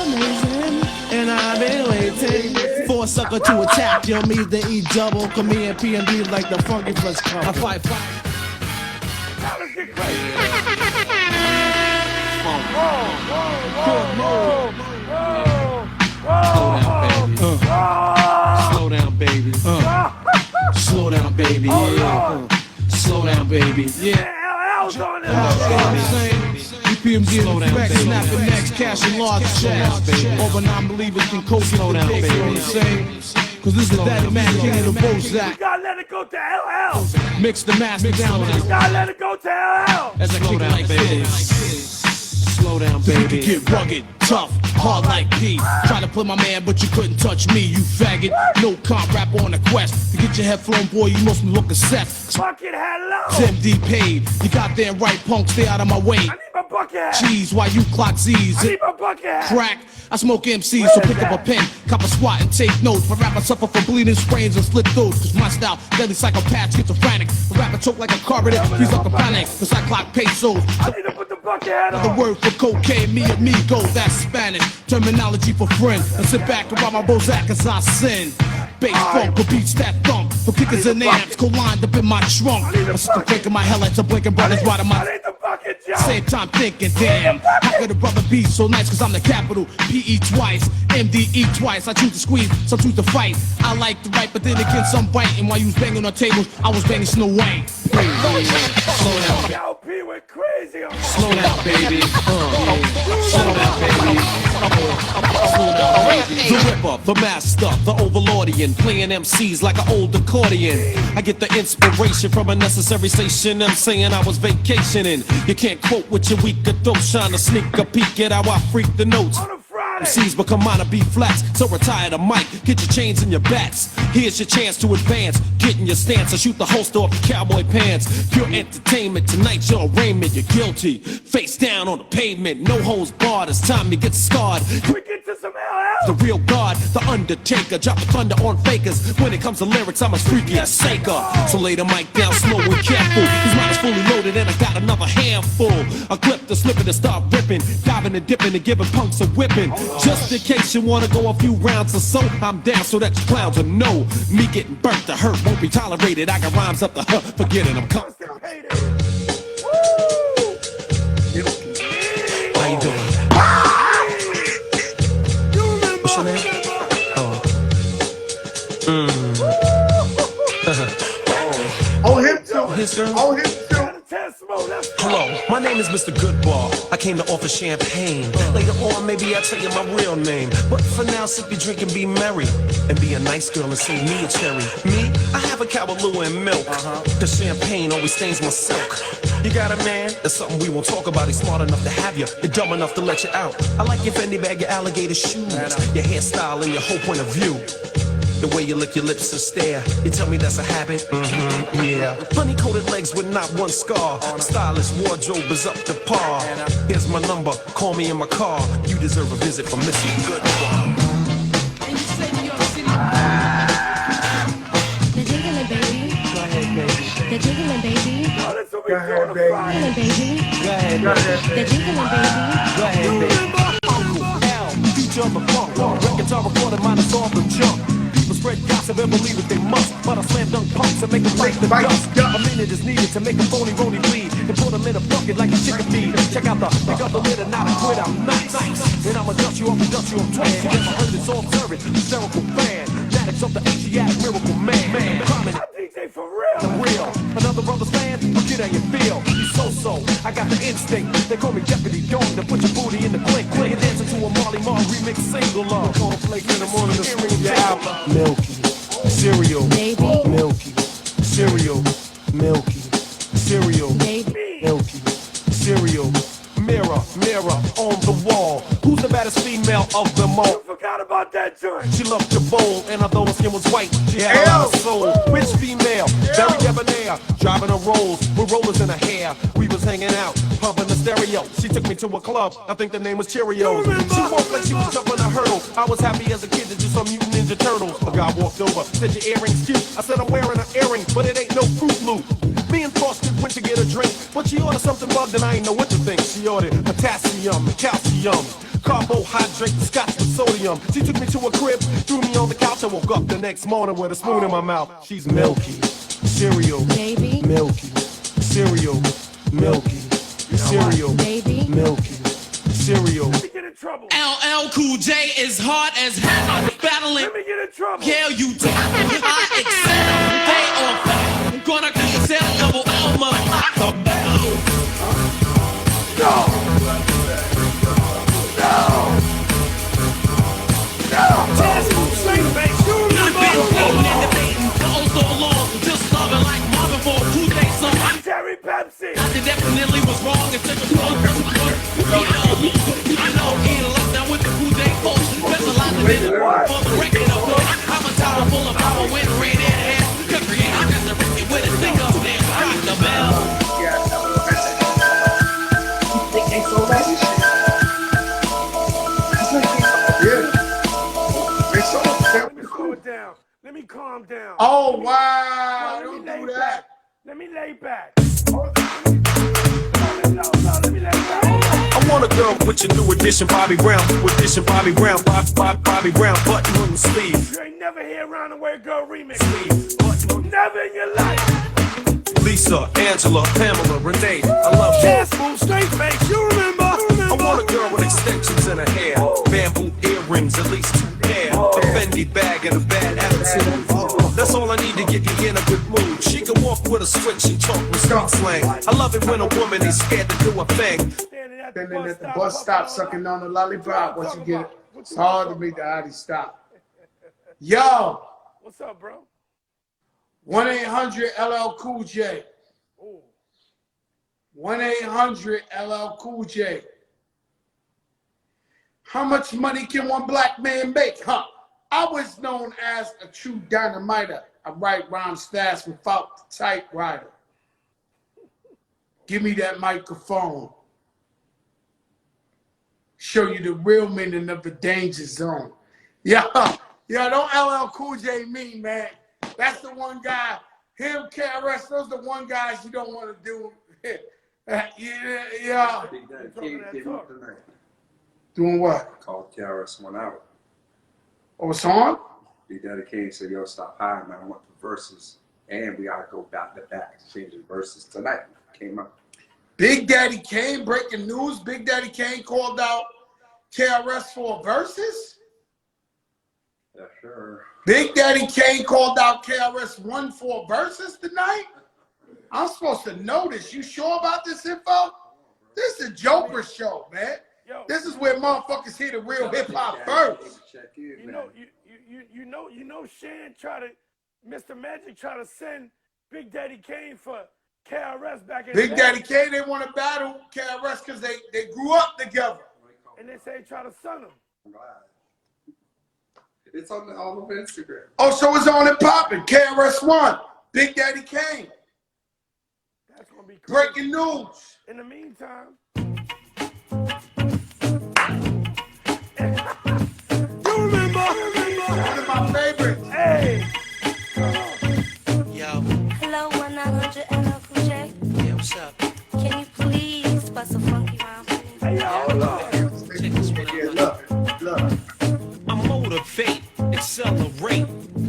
amazing and I've been waiting for a sucker to attack. Yo, me the E double, come me and PNB like the funky fresh couple. I fight. Now let's get crazy. Slow down, baby. Slow down, baby. Yeah. Slow down, baby. Yeah. LL's on this. EPMD and the Rex, snapping necks, cash and large checks. Over non-believers can coach it on down, baby. You know what I'm saying? Cause this is the daddy man king of the Bozak. You gotta let it go to LL. Mix the master down with You gotta let it go to LL. As I kick it like this. Slow down, baby. Get rugged, tough, hard like P. Try to put my man, but you couldn't touch me, you faggot. No comp rap on a quest. To get your head flown, boy, you must be looking set. Bucket hat low. MD paid. You got there right, punk, stay out of my way. I need my bucket hat. Cheese, while you clock Z's. I need my bucket hat. Crack. I smoke MCs, so pick up a pen, cop a squat and take notes. For rapper suffer from bleeding sprains and slip throats. Cause my style, deadly psychopath, schizophrenic. The rapper choke like a carburetor, he's like a panic. Cause I clock pesos. I need to put the bucket hat on. The word for cocaine, me amigo, that's Spanish. Terminology for friend. And sit back and ride my Bozak as I sin. Bass funk for beats that thump. For kickers and amps, co-lined up in my trunk. I'm still breaking my headlights, I'm blinking brothers right on my. I need the bucket, Joe. Same time thinking, damn, how could a brother be so nice? Cause I'm the capital, PE twice, MDE twice. I choose to squeeze, some choose to fight. I like to write, but then again, some biting. While you was banging on tables, I was banging Snow White. Slow down, Yo, P went crazy on me. slow down, baby. Slow down, baby. Slow down, baby. The ripper, the master, the overlordian, playing MCs like an old accordion. I get the inspiration from a necessary station. I'm saying I was vacationing. You can't quote with your weaker throat, trying to sneak a peek at how I freak the notes. On a Friday. MCs become minor B flats, so retire the mic, get your chains and your bats. Here's your chance to advance, get in your stance, or shoot the holster off your cowboy pants. Pure entertainment, tonight's your arraignment, you're guilty. Face down on the pavement, no holds barred, it's time to get scarred. We get to some LL. The real God, the Undertaker, drop the thunder on fakers. When it comes to lyrics, I'm as freaky as Saker. So lay the mic down slow and careful. His mind is fully loaded and I got another handful. A clip to slip it and start ripping, diving and dipping and giving punks a whipping. Just in case you wanna go a few rounds or so, I'm down so that you clowns will know. Me getting burnt, the hurt won't be tolerated. I got rhymes up the forgetting I'm Constipated. How you doing? What's your name? Oh, him too. His girl? Oh, him too. Hello, my name is Mr. Goodbar. I came to offer champagne. Later on, maybe I'll tell you my real name. But for now, sip your drink and be merry. And be a nice girl and save me a cherry. Me, I have a Kabaloo and milk. Cause champagne always stains my silk. You got a man? That's something we won't talk about. He's smart enough to have you. You're dumb enough to let you out. I like your Fendi bag, your alligator shoes, your hairstyle and your whole point of view. The way you lick your lips and stare. You tell me that's a habit? Yeah. Honey-coated legs with not one scar. Stylish wardrobe is up to par. Here's my number. Call me in my car. You deserve a visit from Missy Goodbar. The jiggling baby. Go ahead, baby. The jiggling baby. Oh, that's what we Go do ahead, on a baby. Friday. Jiggling baby. Go ahead, baby. The jiggling baby. Go ahead, baby. L, feature of the funk. guitar recorded minus all the junk. People spread gossip and believe it they must, but I slam dunk punks and make them bite the dust. A minute is needed to make a phony rony bleed and put them in a bucket like a chicken feed. Check out the pick up the lid and not a quit. I'm nice, and I'ma dust you off and dust you on twice. You never heard this all service, hysterical fan, addicts of the Asiatic miracle man. DJ for real. Another brother's fan, look at how you feel. You so. I got the instinct. They call me Deputy Dong to put your booty in the clink. You're dancing to a Marley Marl remix single love. Cornflakes in the morning to smooth your album. Milky, cereal, baby. Milky, cereal, milky, cereal, baby. Milky, cereal. Mirror on the wall. Who's the baddest female of them all? You forgot about that joint. She loved your bowl, and although her skin was white, she had a lot of soul. Which female? Very debonair. Driving her rolls with rollers in her hair. We was hanging out, pumping the stereo. She took me to a club. I think the name was Cheerios. She walked like she was jumping a hurdle. I was happy as a kid to do some Mutant Ninja Turtles. A guy walked over, said your earrings cute. I said I'm wearing an earring, but it ain't no Fruit Loop. Me and Frosted went to get a drink, but she ordered something bugged and I ain't know what to think. She ordered potassium, calcium, carbohydrate, scotch with sodium. She took me to a crib, threw me on the couch. I woke up the next morning with a spoon in my mouth. She's milky, cereal, baby. Milky, cereal, milky, cereal, baby. Milky, cereal. Let me get in trouble. LL Cool J is hard as hell. Battling. Let me get in trouble. Yeah, you do. I excel. They on fire. Gonna sell double Alma. Terry Pepsi. I definitely was wrong and took a wrong person. I know he left down with the Cool J folks. Specializing in the for the record of war. I'm a tower full of power with red hair. Could create a resurrected with a stick up there. Rock the bell. Let me calm down. Oh, wow. Don't do that. Let me lay back. I want a girl with your new edition Bobby Brown, Bobby Brown, button on the sleeve. You ain't never hear around the way girl remix. Never in your life. Lisa, Angela, Pamela, Renee, I love you. Dance move, straight face, you remember? I want a girl with extensions in her hair, bamboo earrings, at least 2 pair, a Fendi bag and a bad attitude. That's all I need to get me in a good mood. She can walk with a switch and talk with street slang. I love it when a woman is scared to do a thing. Standing at the bus stop sucking on the lollipop. Once you get it, it's hard to make the Audi stop. Yo. What's up, bro? 1-800 LL Cool J. 1-800 LL Cool J. How much money can one black man make, huh? I was known as a true dynamiter. I write rhymes fast without the typewriter. Give me that microphone. Show you the real meaning of the danger zone. Yeah, don't LL Cool J me, man. That's the one guy. Him, KRS, those are the one guys you don't want to do. Yeah. Big Daddy Kane came up tonight. Doing what? Called KRS one out. Oh, it's on? Big Daddy Kane said, yo, stop hiding, man. I want the verses. And we gotta go back to back to change the verses tonight. Came up. Big Daddy Kane, breaking news. Big Daddy Kane called out KRS for verses? Yeah, sure. Big Daddy Kane called out KRS-One for verses tonight? I'm supposed to know this. You sure about this info? This is a Joker show, man. Yo, this is where motherfuckers hear the real hip-hop first. You know Shan Mr. Magic tried to send Big Daddy Kane for KRS back in the day. Big Daddy Kane, they want to battle KRS because they grew up together. And they say try to son him. It's on all over Instagram. Oh, so it's on and popping. KRS-One, Big Daddy Kane. That's gonna be crazy. Breaking news. In the meantime, you remember? One of my favorites. Hey. Yo. Hello, 1-900 LL Cool J. Yeah, what's up? Can you please bust a funky rhyme for me? Hey, yo, I'm motivated.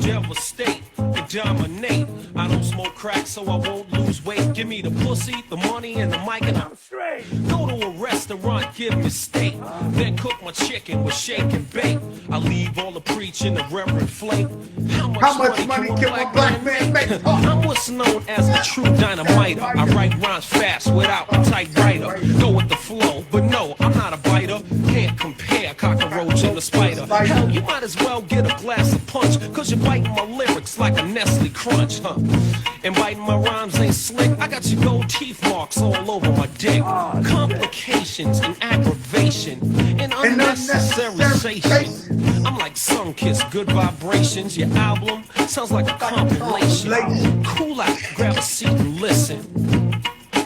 devastate and dominate. I don't smoke crack, so I won't lose weight. Give me the pussy, the money, and the mic, and I'm straight. Go to a restaurant, give me steak, then cook my chicken with shake and bake. I leave all the preaching, the reverend flake. How much money can a black man make? I'm what's known as the true dynamiter. I write rhymes fast without a typewriter. Go with the flow, but no, I'm not a biter. Can't compare cockroach and a spider. Hell, you might as well get a glass of punch, cause you're biting my lyrics like a Nestle Crunch, huh? And biting my rhymes ain't slick. I got your gold teeth marks all over my dick. Complications and aggravation and unnecessary sensation. I'm like sun-kissed, good vibrations. Your album sounds like a compilation. Cool out, grab a seat and listen,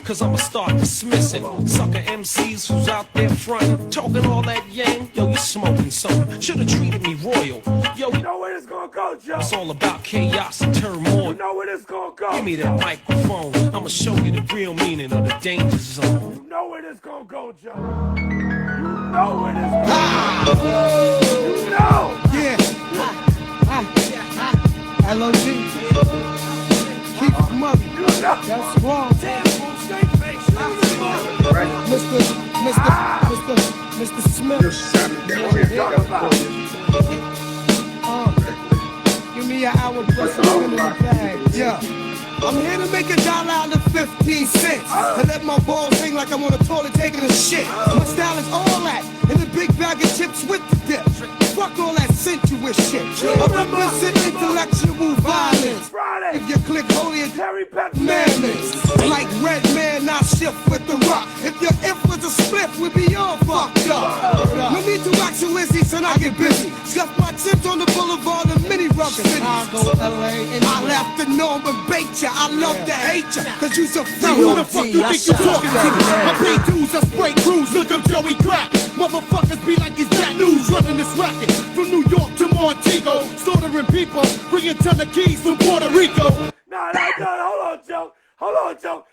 cause I'ma start dismissing sucker MCs who's out there frontin', talking all that yang. Yo, you smoking something. Should've treated me royal. Yo, you know where this gonna go, Joe? It's all about chaos and turmoil. You know where this gonna go? Give me that microphone. I'ma show you the real meaning of the danger zone. You know where this gonna go, Joe? You know where this gonna go? You know! Yeah. LOG. Keep it mother. That's wrong. Mr. Smith. Give me an hour plus I'm in the bag. Yeah. I'm here to make $1 out of 15 cents. And let my balls hang like I'm on a toilet taking a shit. My style is all that. And a big bag of chips with the dip. Fuck all that sensuous shit. I represent intellectual violence. If you click holy and madness. Like Red Man, I shift with the rock. If your if was a split, we'd be all fucked up. No need to wax your Lizzie, son, I get busy. Scuff my chips on the boulevard of many rugged cities. Chicago, LA, and I left the norm and bait ya. I love to hate ya, cause you's a fool. Who the fuck you think you talking to? I pay dues, I spray crews, look up Joey Crack. Motherfuckers be like he's that news, running this racket. From New York to Montego, slaughtering people, bringing ton of keys from Puerto Rico. No, hold on, Joe. Hold on, Joe.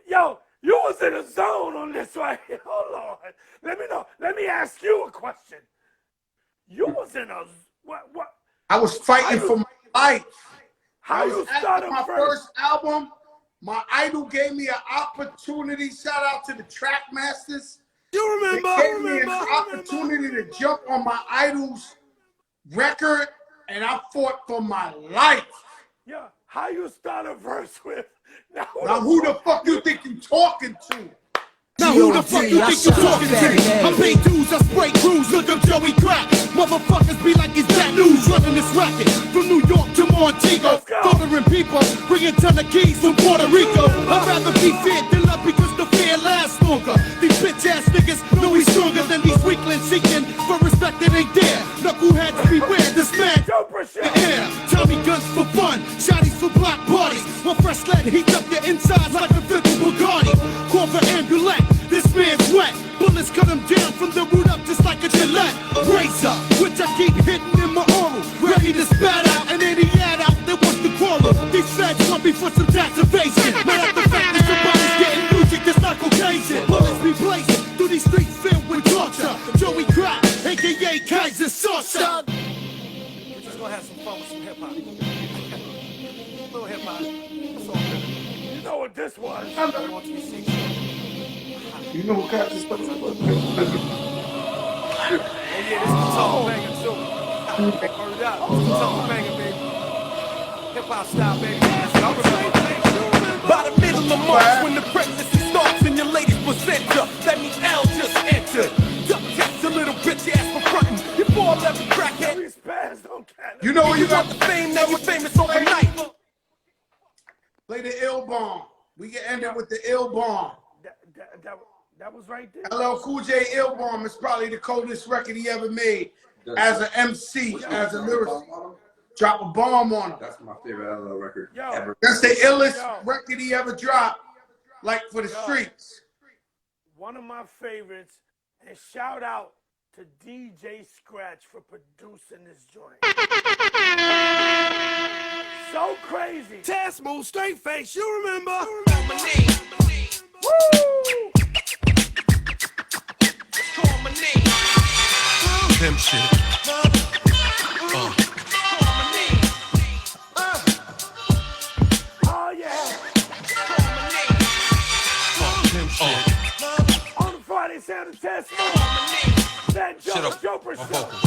Yo, you was in a zone on this right here. Hold on. Let me know. Let me ask you a question. You was in a what? I was fighting for my life. How you started my first album? My idol gave me an opportunity. Shout out to the track masters. You remember? They gave me an opportunity to jump on my idol's record, and I fought for my life. Yeah, how you start a verse with? Now who the fuck you think you talking to? Now who the fuck you think you talking to? I pay dues, I spray crews, look up Joey Crack. Motherfuckers be like he's that news, running this racket. From New York to Montego, slaughtering people, bringing ton of keys from Puerto Rico. I'd rather be feared than love because the fear lasts longer. These bitch ass niggas know he's stronger than these weaklings seeking for respect that ain't there. Knuckleheads beware, this man the air. Tommy guns for fun, shotties for block parties. One fresh lead heats up your insides like a Vivid Bugatti. Call for ambulance. This man's wet. Bullets cut him down from the root up just like a Gillette razor, which I keep hitting in my oral. Ready to spat out and any ad out that wants to quarrel. These feds want me for some tax evasion. Mad at the fact that somebody's getting music that's not Caucasian. Bullets be blazing through these streets filled with torture. Joey Crack, aka Kaiser Saucer. We're just gonna have some fun with some hip hop. Little hip hop. You know what this was? I want you to see. You know what got this? Oh yeah, this is the tall banger too. Word up, this is the tall banger, baby. Hip hop style, baby. By the middle of March, when the pregnancy starts and your ladies placenta, that means L just entered. Duck text a little bitch ass for frontin'. You ball every crackhead. You know where you got the fame, now you're famous overnight. Play the ill bomb. We can end it with the ill bomb. That was right there. LL Cool J Ill Bomb is probably the coldest record he ever made as an MC, as a lyricist. Drop a bomb on him. That's my favorite LL record ever. That's the illest record he ever dropped, like for the streets. One of my favorites, and shout out to DJ Scratch for producing this joint. So crazy. Test move, straight face, you remember? Woo! Pimp shit. Test move. That Shut up, Joe my show. vocal.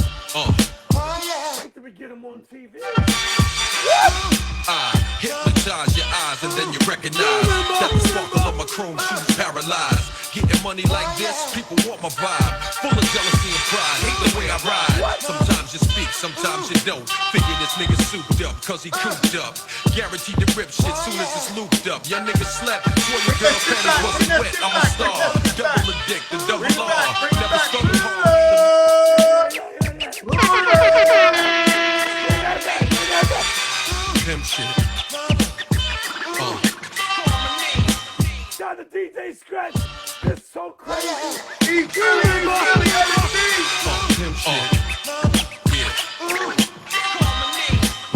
Wait till we get him on TV. I hypnotize your eyes and then you recognize that the sparkle of my chrome shoes paralyzed. Getting money like this, people want my vibe. Full of jealousy and pride, hate the way I ride. Sometimes you speak, sometimes you don't. Figure this nigga souped up, cause he cooped up. Guaranteed to rip shit soon as it's looped up. Your nigga slept, swore your girl's panties wasn't wet. I'm a star, double addicted, double R. Never struggled hard. Pimp shit. Shout to DJ Scratch. This is so crazy. Pimp shit. Yeah.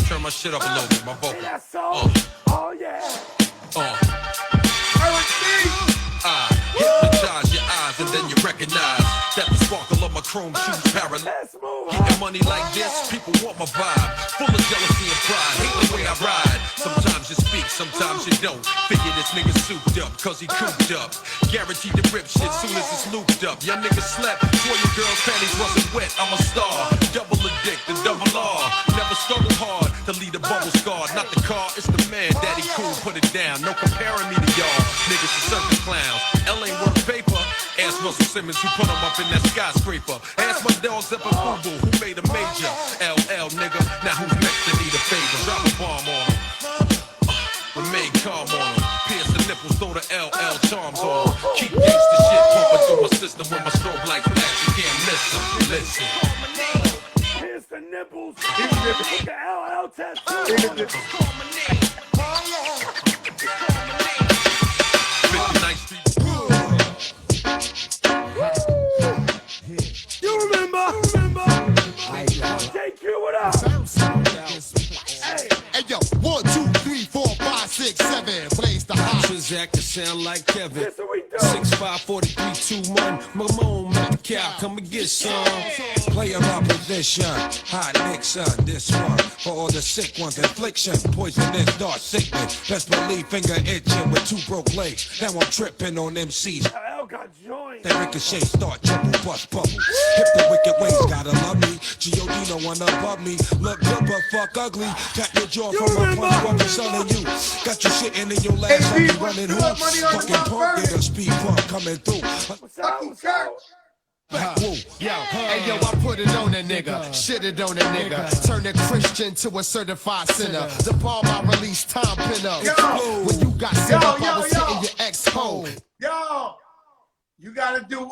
Turn my shit up a little bit, my vocal. That's so. Oh yeah. I hypnotize your eyes and then you recognize that the sparkle of my chrome shoes paralyzed. Getting money like this, people want my vibe. Full of jealousy and pride, hate the way I ride. Sometimes you speak, sometimes you don't. Figure this nigga souped up, cause he cooped up. Guaranteed to rip shit soon as it's looped up. Your nigga slept, swore your girl's panties wasn't wet. I'm a star, double addicted, double R. Never struggled hard to lead a bubble scar. Not the car, it's the man, daddy cool, put it down. No comparing me to y'all, niggas are circus clowns. L ain't worth paper. Ask Russell Simmons who put him up in that skyscraper. Ask my dogs up in Boo who made a major. LL nigga, now who's next to need a favor? Drop a bomb on him. Remain calm on him. Pierce the nipples, throw the LL charms on him. Keep gangsta shit pumping through my system with my strobe like flash. You can't miss him. Listen. Pierce the nipples. Put the LL tattoo on him. 59th Street. You remember? JQ, what up? Hey yo, 1, 2, 3, 4, 5, 6, 7. Blaze the hot. Transact to sound like Kevin. This what we do. 6'5", 43, 21. Mamone, Mac Cow, come and get some. Player opposition. Hot Nixon, this one. For all the sick ones, infliction. Poisonous, dark sickness. Best believe finger itching with 2 broke legs. Now I'm tripping on MCs. LL got joined. That ricochet start trouble, bust bubble. Hip the wicked ways, gotta love me. G.O.D. no one above me. Look good but fuck ugly. Tap your jaw from a punch, what I'm selling you. Got you shitting in your last, I be running who? Fucking punk, nigga, speed punk coming through. What's up? What's up? Hey yo, I put it on a nigga, shit it on a nigga, turn a Christian to a certified sinner. The bomb I release, time pinner. When you got set up, I was hitting your ex-hole. Yo, you gotta do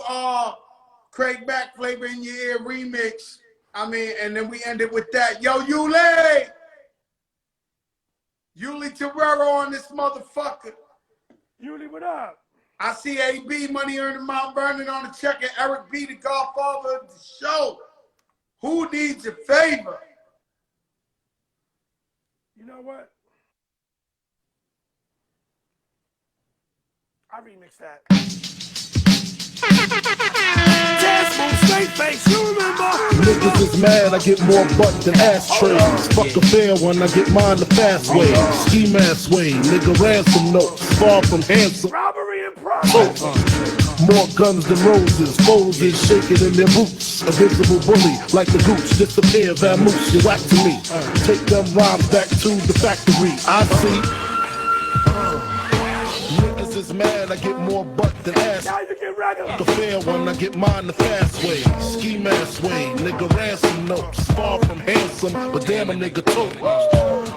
Craig Mack Flavor in Your Ear remix. I mean, and then we end it with that. Yo, Yuli Terrero on this motherfucker. Yuli, what up? I see AB, Money Earning Mount Vernon on the check, and Eric B, the godfather of the show. Who needs a favor? You know what? I remixed that. Straight face, you remember? Niggas is mad, I get more butt than ashtrays. Fuck a fair one, I get mine the fast way. Ski mask way, nigga ransom notes, far from handsome. Robbery in progress. More guns than roses, foes is shaking in their boots. A visible bully, like the gooch, disappear, vamoose, you whack to me. Take them rhymes back to the factory, I see. Niggas is mad, I get more butt than ass. Now you get regular. The fair one, I get mine the fast way. Ski mask way, nigga ransom notes. Far from handsome, but damn a nigga tote.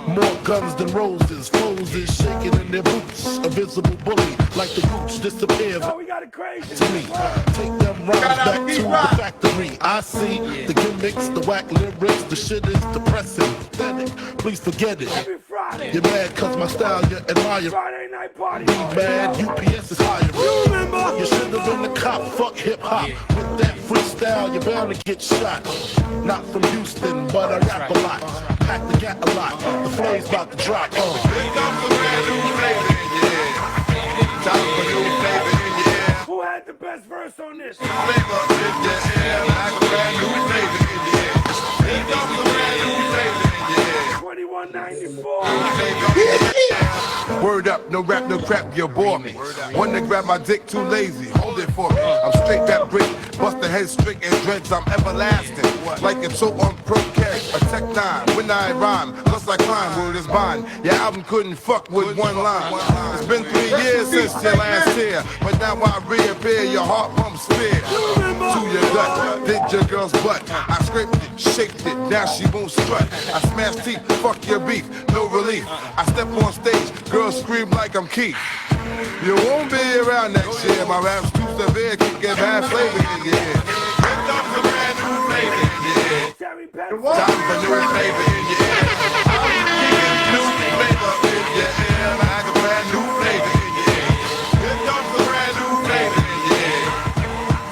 More guns than roses, foes is shaking in their boots. A visible bully, like the gooch, disappear. Oh, we got it crazy. To me, take them rhymes back to the factory. I see the gimmicks, the whack lyrics, the shit is depressing, pathetic. Please forget it. Every Friday. You're mad cause my style you admire. Friday night party. Be mad, UPS is higher. You remember? You should have been a cop, fuck hip hop. With that freestyle, you're bound to get shot. Not from Houston, but I rap a lot. Pack the gap a lot. The flame's about to drop. Time for new flavor in your ear. Time for new flavor in your ear. Who had the best verse on this? Flavor in your ear. Like a brand new flavor in your ear. Time for brand new flavor in your ear. yeah. 2194. Word up, no rap, no crap, you bore me. One to grab my dick, too lazy. Hold it for me. I'm straight that brick, bust the head straight and dreads. I'm everlasting, like a so on pro carry. A tech 9 when I rhyme, plus I climb. Word is bond. Your album couldn't fuck with one line. It's been 3 years since your last year, but now I reappear. Your heart pumps fear to your gut. Did your girl's butt? I scraped it, shaped it. Now she won't strut. I smash teeth, fuck your beef, no relief. I step on stage, girls scream like I'm Keith. You won't be around next year. My rap's too severe, can get bad flavor in your ear. Here comes a brand new flavor in your ear. Time for new flavor in your ear. I'm kicking new flavor in your ear. Like a brand new flavor in your ear. Here comes a brand new flavor in your ear.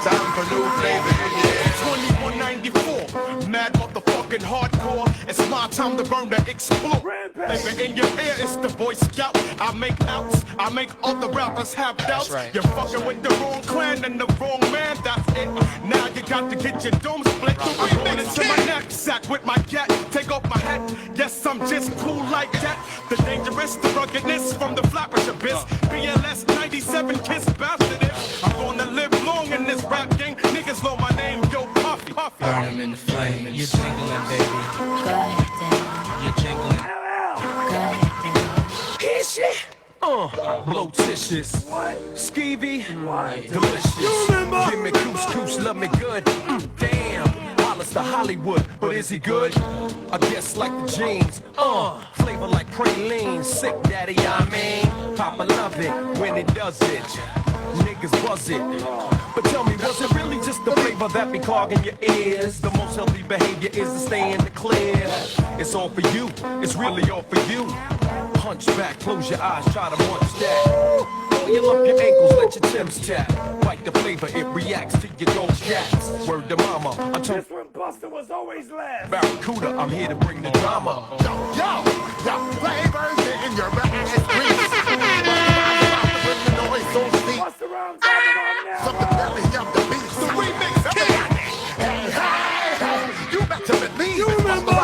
Time for new flavor in your ear. 2194, mad motherfucking hardcore. It's my time to burn, to explode. Flavor in your ear, it's the Boy Scout. I make outs, I make other rappers have doubts. Right. You're fucking with the wrong clan and the wrong man, that's it. Now you got to get your dome split. I'm going into my knapsack with my cat. Take off my hat, yes, I'm just cool like that. The dangerous, the ruggedness from the flappers abyss. BLS 97 kiss bastard. I'm gonna live long in this rap game. Niggas know my name, yo, Puffy. Burn him in the flame, you're jingling, baby. Go ahead, then. You're jingling. Go ahead, then. Is it? Blotitious. Skeevy. Delicious. You remember? Give me couscous, love me good. Damn. Hollis to Hollywood, but is he good? I guess like the jeans. Flavor like praline. Sick daddy, I mean. Papa love it when it does it. Niggas buzz it. But tell me, was it really just the flavor that be clogging your ears? The most healthy behavior is to stay in the clear. It's all for you, it's really all for you. Hunch back, close your eyes, try to munch that. You love your ankles, let your Timbs tap. Bite the flavor, it reacts to your gold cats. Word to mama, I'm This one Buster was always last. Barracuda, I'm here to bring the drama. Yo, flavors in your ass grease. Buster Rhymes album now. From the belly of the beast, the remix king. Hey, you better believe you remember? We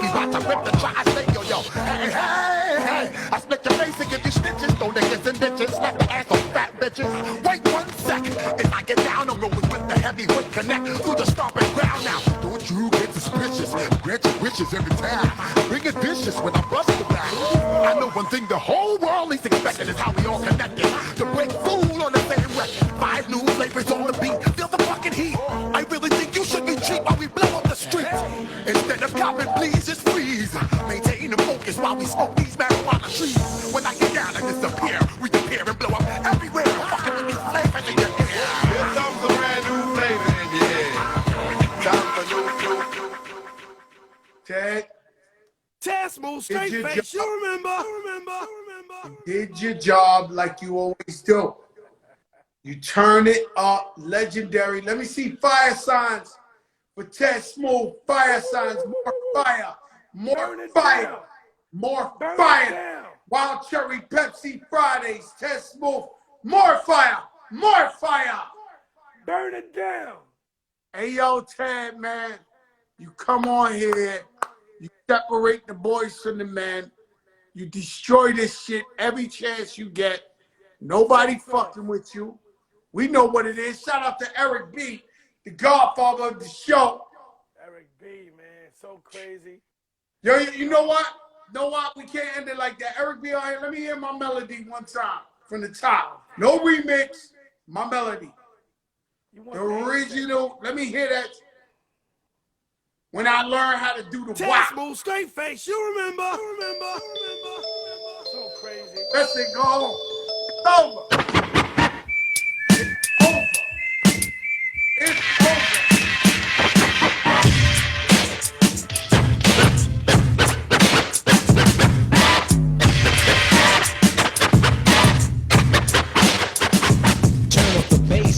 about to rip the tri-state, yo. Hey, I split your face and give you stitches, throw niggas in ditches, slap the ass on fat bitches. Wait 1 second, if I get down, I'm rolling with the heavyweight connect through the stomping ground now. Don't you get suspicious? Grant your wishes every time. Bring it vicious when I bust the back. I know one thing the whole world is expecting is how we all connected. To break fool on the same record. 5 new flavors on the beat. Feel the fucking heat. I really think you should be cheap while we blow up the streets. Instead of copping, please just freeze. Maintain the focus while we smoke these marijuana trees. When I get down and disappear, reappear and blow up everywhere. Fucking with these flavors in your ear. Here comes a brand new flavor in your ear. Time for new. Ted, Ted Smooth, straight face. You remember? you did your job like you always do. You turn it up, legendary. Let me see fire signs for Ted Smooth. Fire signs, more fire, more fire, more fire. Wild Cherry Pepsi Fridays, Ted Smooth, more fire, more fire. Burn it down. Hey, yo, Ted, man, you come on here. You separate the boys from the men. You destroy this shit every chance you get. Nobody fucking with you. We know what it is. Shout out to Eric B, the godfather of the show. Eric B, man, so crazy. Yo, you know what? We can't end it like that. Eric B, on here, let me hear my melody one time from the top. No remix, my melody. The original, let me hear that. When I learn how to do the Ted whack. Smooth, straight face. You remember? So crazy. Let's go home. It's over. It's over.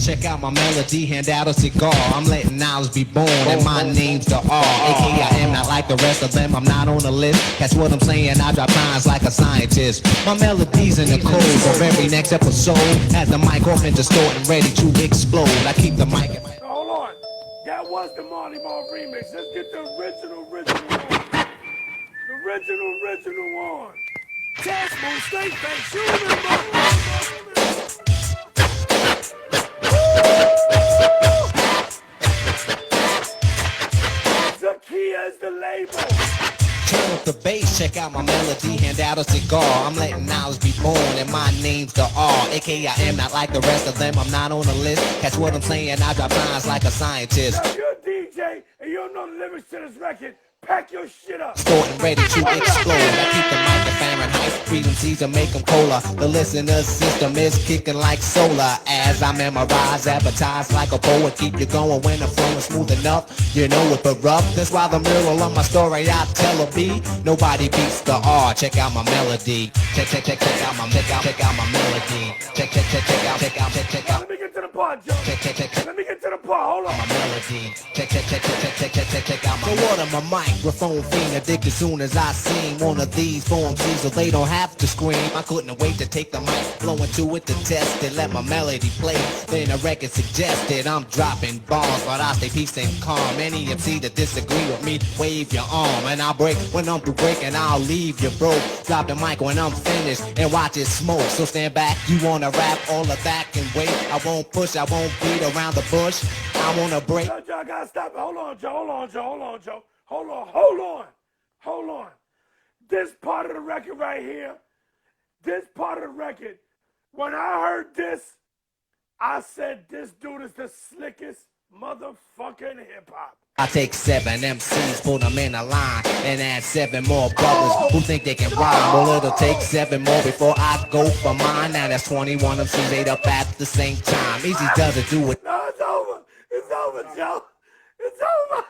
Check out my melody, hand out a cigar. I'm letting knowledge be born, and my name's the R. A.K.A. I am not like the rest of them, I'm not on the list. That's what I'm saying, I drop lines like a scientist. My melody's in the code for every next episode. Has the mic off and distorting, ready to explode. I keep the mic. Hold on. That was the Marley Marl remix. Let's get the original one. original on. Test move, straight face, you remember. Zakia is the label. Turn up the bass, check out my melody, hand out a cigar. I'm letting knowledge be born, and my name's the R. A.K.A. I am not like the rest of them, I'm not on the list. Catch what I'm saying, I drop lines like a scientist. If you're a DJ and you don't know the lyrics to this record, pack your shit up. Stored and ready to explode. I keep the mic at Fahrenheit, frequencies to make them cola. The listener's system is kicking like solar. As I memorize, advertise like a poet. Keep you going when the flow is smooth enough. You know it but rough. That's why the middle of my story I tell a B. Nobody beats the R. Check out my melody. Check out my melody. Check out. Let me get to the part, Joe. Let me get to the part. Hold on. My melody. Check out my. So what am I, microphone fiend addicted soon as I sing one of these poems, so they don't have to scream. I couldn't wait to take the mic, blow into it to test it, let my melody play. Then a record suggested I'm dropping bombs, but I stay peace and calm. Any MC that disagree with me, wave your arm, and I'll break when I'm through breaking. I'll leave you broke. Drop the mic when I'm finished and watch it smoke. So stand back, you wanna rap, all of that can wait. I won't push, I won't beat around the bush. I wanna break. Joe, I gotta stop. Hold on, Joe. Hold on. This part of the record right here, when I heard this, I said this dude is the slickest motherfucker in hip-hop. I take 7 MCs, put them in a line, and add 7 more brothers who think they can rhyme. Well, it'll take 7 more before I go for mine. Now that's 21 MCs ate up at the same time. Easy does it, do it. No, it's over, Joe. It's over.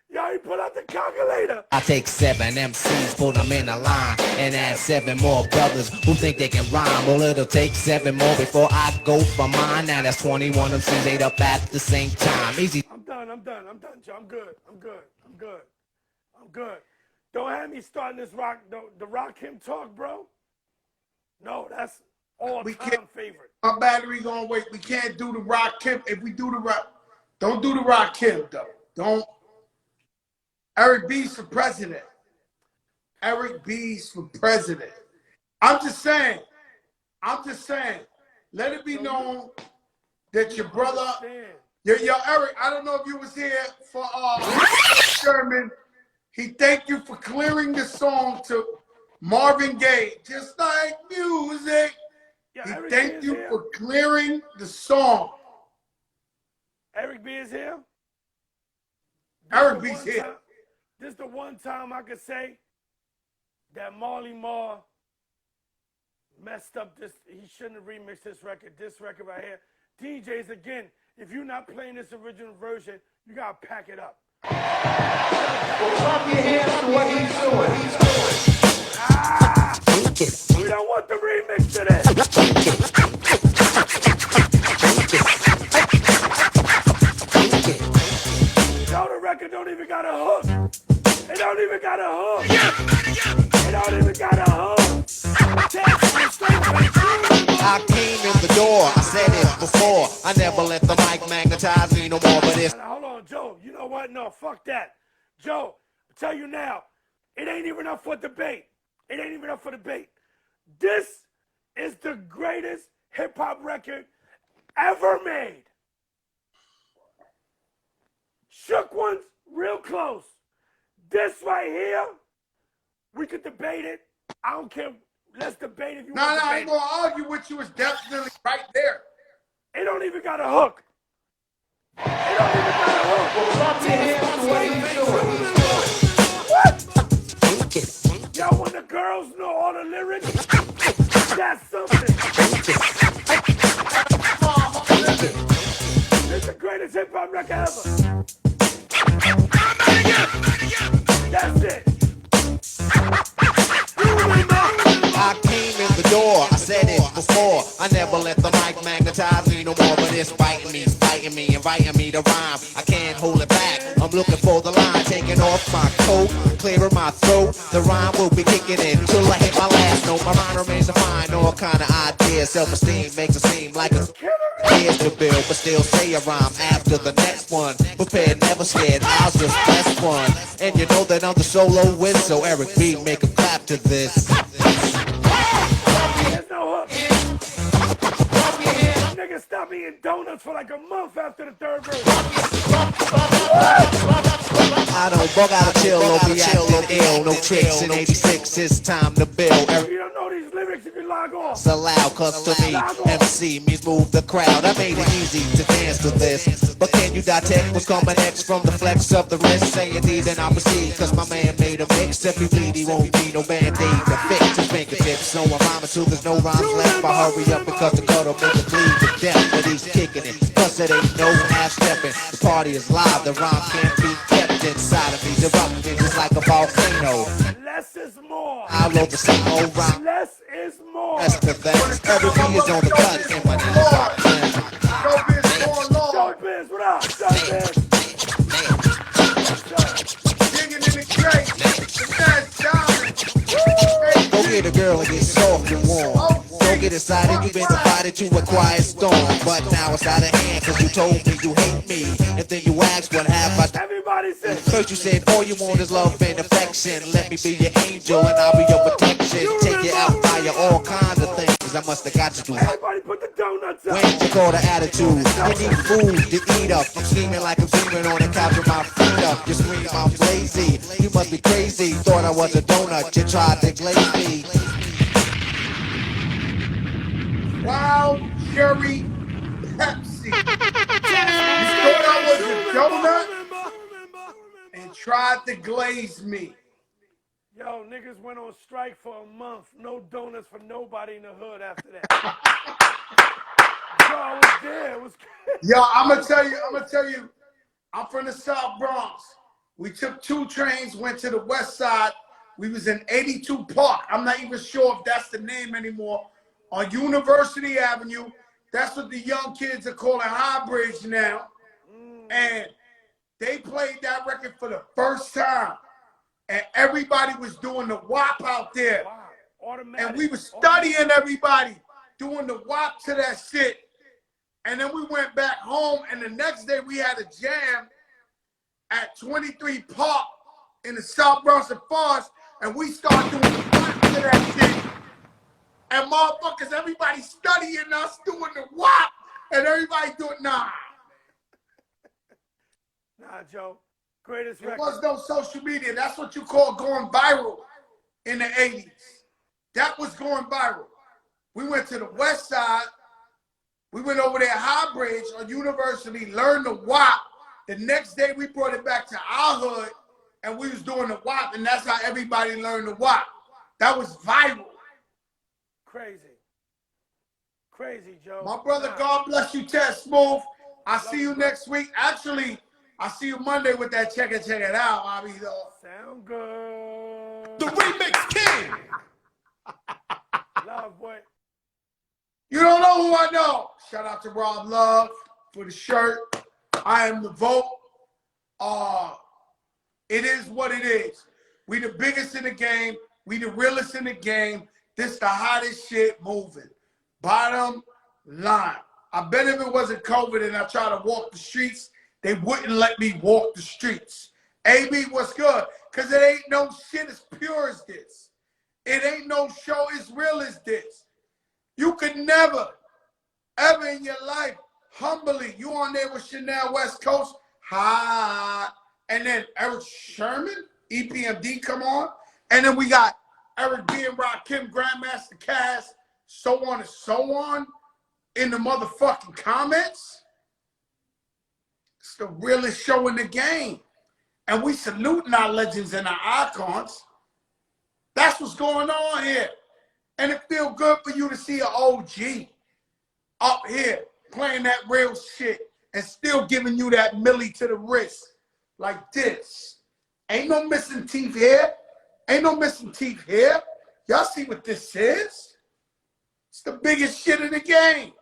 Yo, he put out the calculator. I take 7 MCs, put them in a line, and add 7 more brothers who think they can rhyme. Well, it'll take 7 more before I go for mine. Now that's 21 MCs ate up at the same time. Easy. I'm done, Joe. I'm good. Don't have me starting this the Rock Him talk, bro. No, that's all-time favorite. My battery gonna wait. We can't do the Rock Him. If we do the Rock, don't do the Rock Him though. Don't. Eric B's for president. I'm just saying. Let it be known that your brother, yo, Eric, I don't know if you was here for Sherman. He thanked you for clearing the song to Marvin Gaye, just like music. He thanked you for clearing the song. Eric B is here? Eric B's here. This is the one time I could say that Marley Marl messed up this. He shouldn't have remixed this record. This record right here. DJs, again, if you're not playing this original version, you got to pack it up. Clap your hands to what he's doing. We don't want the remix to this. No, the record don't even got a hook. It don't even got a hook. I came in the door, I said it before. I never let the mic magnetize me no more, but it's... Hold on, Joe. You know what? No, fuck that. Joe, I'll tell you now, it ain't even up for debate. This is the greatest hip-hop record ever made. Shook One's real close. This right here, we could debate it. I don't care. Let's debate if you want to debate. I ain't gonna argue with you. It's definitely right there. It don't even got a hook. What? Yo, when the girls know all the lyrics, that's something. It's the greatest hip-hop record ever. That's it. I came in the door, I said it before. I never let the mic magnetize me no more, but it's biting me, inviting me to rhyme. I can't hold it back. I'm looking for the line, taking all off my coat, clearing my throat. The rhyme will be kicking in till I hit my last note. My mind remains defined, all kind of ideas. Self-esteem makes it seem like a years to build, but still say a rhyme after the next one. Prepared, never scared, I'll just best one. And you know that I'm the solo win, so Eric B, make a clap to this. There's no hook. Niggas stopped eating donuts for like a month after the third verse. I don't bug out of chill, or be acting ill. No tricks in 86, it's time to build. If you don't know these lyrics, you can log off. It's allowed, cause to me, MC means move the crowd. I made it easy to dance to this. But can you detect what's coming next from the flex of the wrist? Say you need and I proceed, cause my man made a mix. If he bleed, he won't need no band-aid to fix his fingertips. So I'm rhyming till there's no rhymes left. I hurry up because the cuddle make it bleed to death. But he's kicking it, plus it ain't no half-stepping. The party is live, the rhyme can't be kept inside of me. Erupting just like a volcano. Less is more. I wrote the same old rhyme. Less is more. That's the best. Everything is on the cut and my knees rock. Show Biz, what up? Show Biz. Digging in the crate. Go get a girl and get soft and warm. Don't get excited, you've been invited to a quiet storm. But now it's out of hand, cause you told me you hate me. And then you asked what have I done. Everybody said. First you said all you want is love and affection. Let me be your angel and I'll be your protection. Take you out by your all kinds of things. I must have got you to. Everybody put the donuts up. When you call the attitude, I need food to eat up. I'm scheming like a demon on the couch with my feet up. You scream I'm lazy, you must be crazy. Thought I was a donut, you tried to glaze me. Wild cherry Pepsi. You thought I was a donut and tried to glaze me. Yo, niggas went on strike for a month. No donuts for nobody in the hood after that. Yo, I was there. It was crazy. Yo, I'm gonna tell you, I'm from the South Bronx. We took 2 trains, went to the west side. We was in 82 Park. I'm not even sure if that's the name anymore. On University Avenue. That's what the young kids are calling High Bridge now. And they played that record for the first time. And everybody was doing the WAP out there. Wow. And we were studying everybody doing the WAP to that shit. And then we went back home, and the next day we had a jam at 23 Park in the South Bronx and Forest, and we started doing the WAP to that shit. And motherfuckers, everybody studying us doing the WAP, and everybody doing, nah. Nah, Joe. Greatest record. There was no social media. That's what you call going viral in the 80s. That was going viral. We went to the west side. We went over there, High Bridge on University, learned the WAP. The next day, we brought it back to our hood, and we was doing the WAP, and that's how everybody learned the WAP. That was viral. Crazy. Crazy, Joe. My brother, God bless you, Ted Smooth. I'll see you next week. Actually, I'll see you Monday with that Check It Out. I'll be there. Sound good. The Remix King. Love, boy. You don't know who I know. Shout out to Rob Love for the shirt. I am the vote. It is what it is. We the biggest in the game. We the realest in the game. This the hottest shit moving. Bottom line. I bet if it wasn't COVID and I tried to walk the streets, they wouldn't let me walk the streets. AB, what's good? Because it ain't no shit as pure as this. It ain't no show as real as this. You could never, ever in your life, humbly, you on there with Chanel West Coast, hi. And then Eric Sherman, EPMD come on. And then we got Eric B and Rakim, Grandmaster Cass, so on and so on in the motherfucking comments. It's the realest show in the game. And we saluting our legends and our icons. That's what's going on here. And it feel good for you to see an OG up here playing that real shit and still giving you that milli to the wrist like this. Ain't no missing teeth here. Ain't no missing teeth here. Y'all see what this is? It's the biggest shit in the game.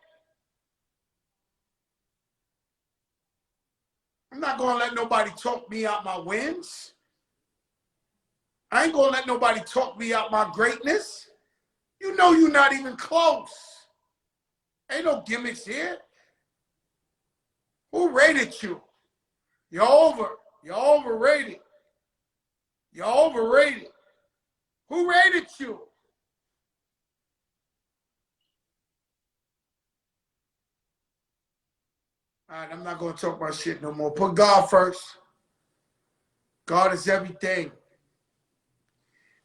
I'm not going to let nobody talk me out my wins. I ain't gonna let nobody talk me out my greatness. You know you're not even close. Ain't no gimmicks here. Who rated you? You're over. You're overrated. You're overrated. Who rated you? All right, I'm not going to talk about shit no more. Put God first. God is everything.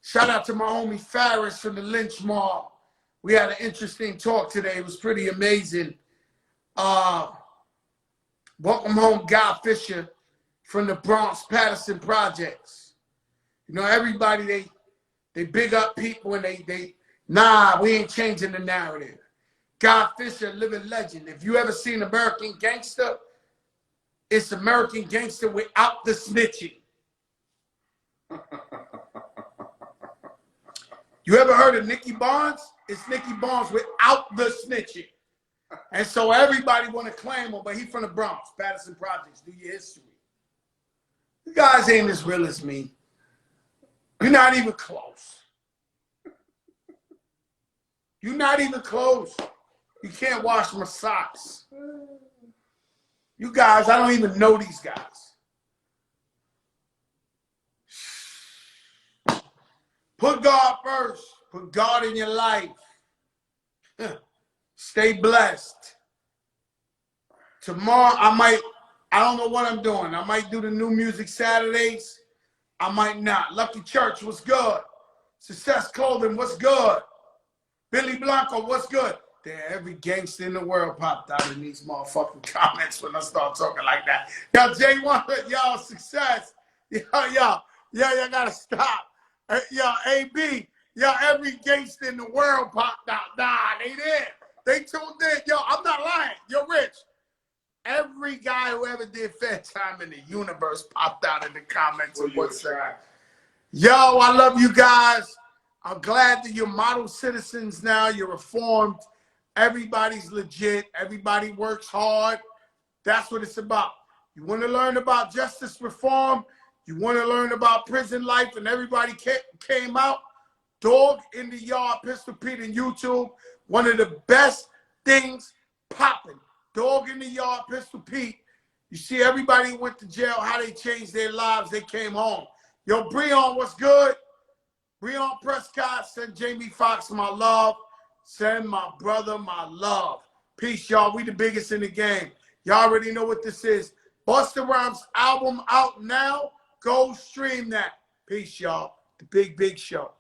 Shout out to my homie Farris from the Lynch Mob. We had an interesting talk today. It was pretty amazing. Welcome home, Guy Fisher from the Bronx Patterson Projects. You know, everybody, they big up people and nah, we ain't changing the narrative. Guy Fisher, living legend. If you ever seen American Gangster, it's American Gangster without the snitching. You ever heard of Nicky Barnes? It's Nicky Barnes without the snitching. And so everybody want to claim him, but he from the Bronx, Patterson Projects. Do your history. You guys ain't as real as me. You're not even close. You're not even close. You can't wash my socks. You guys, I don't even know these guys. Put God first. Put God in your life. Stay blessed. Tomorrow, I don't know what I'm doing. I might do the New Music Saturdays. I might not. Lucky Church, what's good? Success Clothing, what's good? Billy Blanco, what's good? Damn, every gangster in the world popped out in these motherfucking comments when I start talking like that. Yo, J1, y'all, Success. Y'all gotta stop. Yo, AB, yo, every gangster in the world popped out. Nah, they did. They tuned in. Yo, I'm not lying. Yo, Rich. Every guy who ever did fair time in the universe popped out in the comments of what's that. Yo, I love you guys. I'm glad that you're model citizens now. You're reformed. Everybody's legit. Everybody works hard. That's what it's about. You want to learn about justice reform? You want to learn about prison life and everybody came out? Dog in the Yard, Pistol Pete and YouTube. One of the best things popping. Dog in the Yard, Pistol Pete. You see everybody went to jail, how they changed their lives. They came home. Yo, Breon, what's good? Breon Prescott, send Jamie Foxx my love. Send my brother my love. Peace, y'all. We the biggest in the game. Y'all already know what this is. Busta Rhymes album out now. Go stream that. Peace, y'all. The Big Show.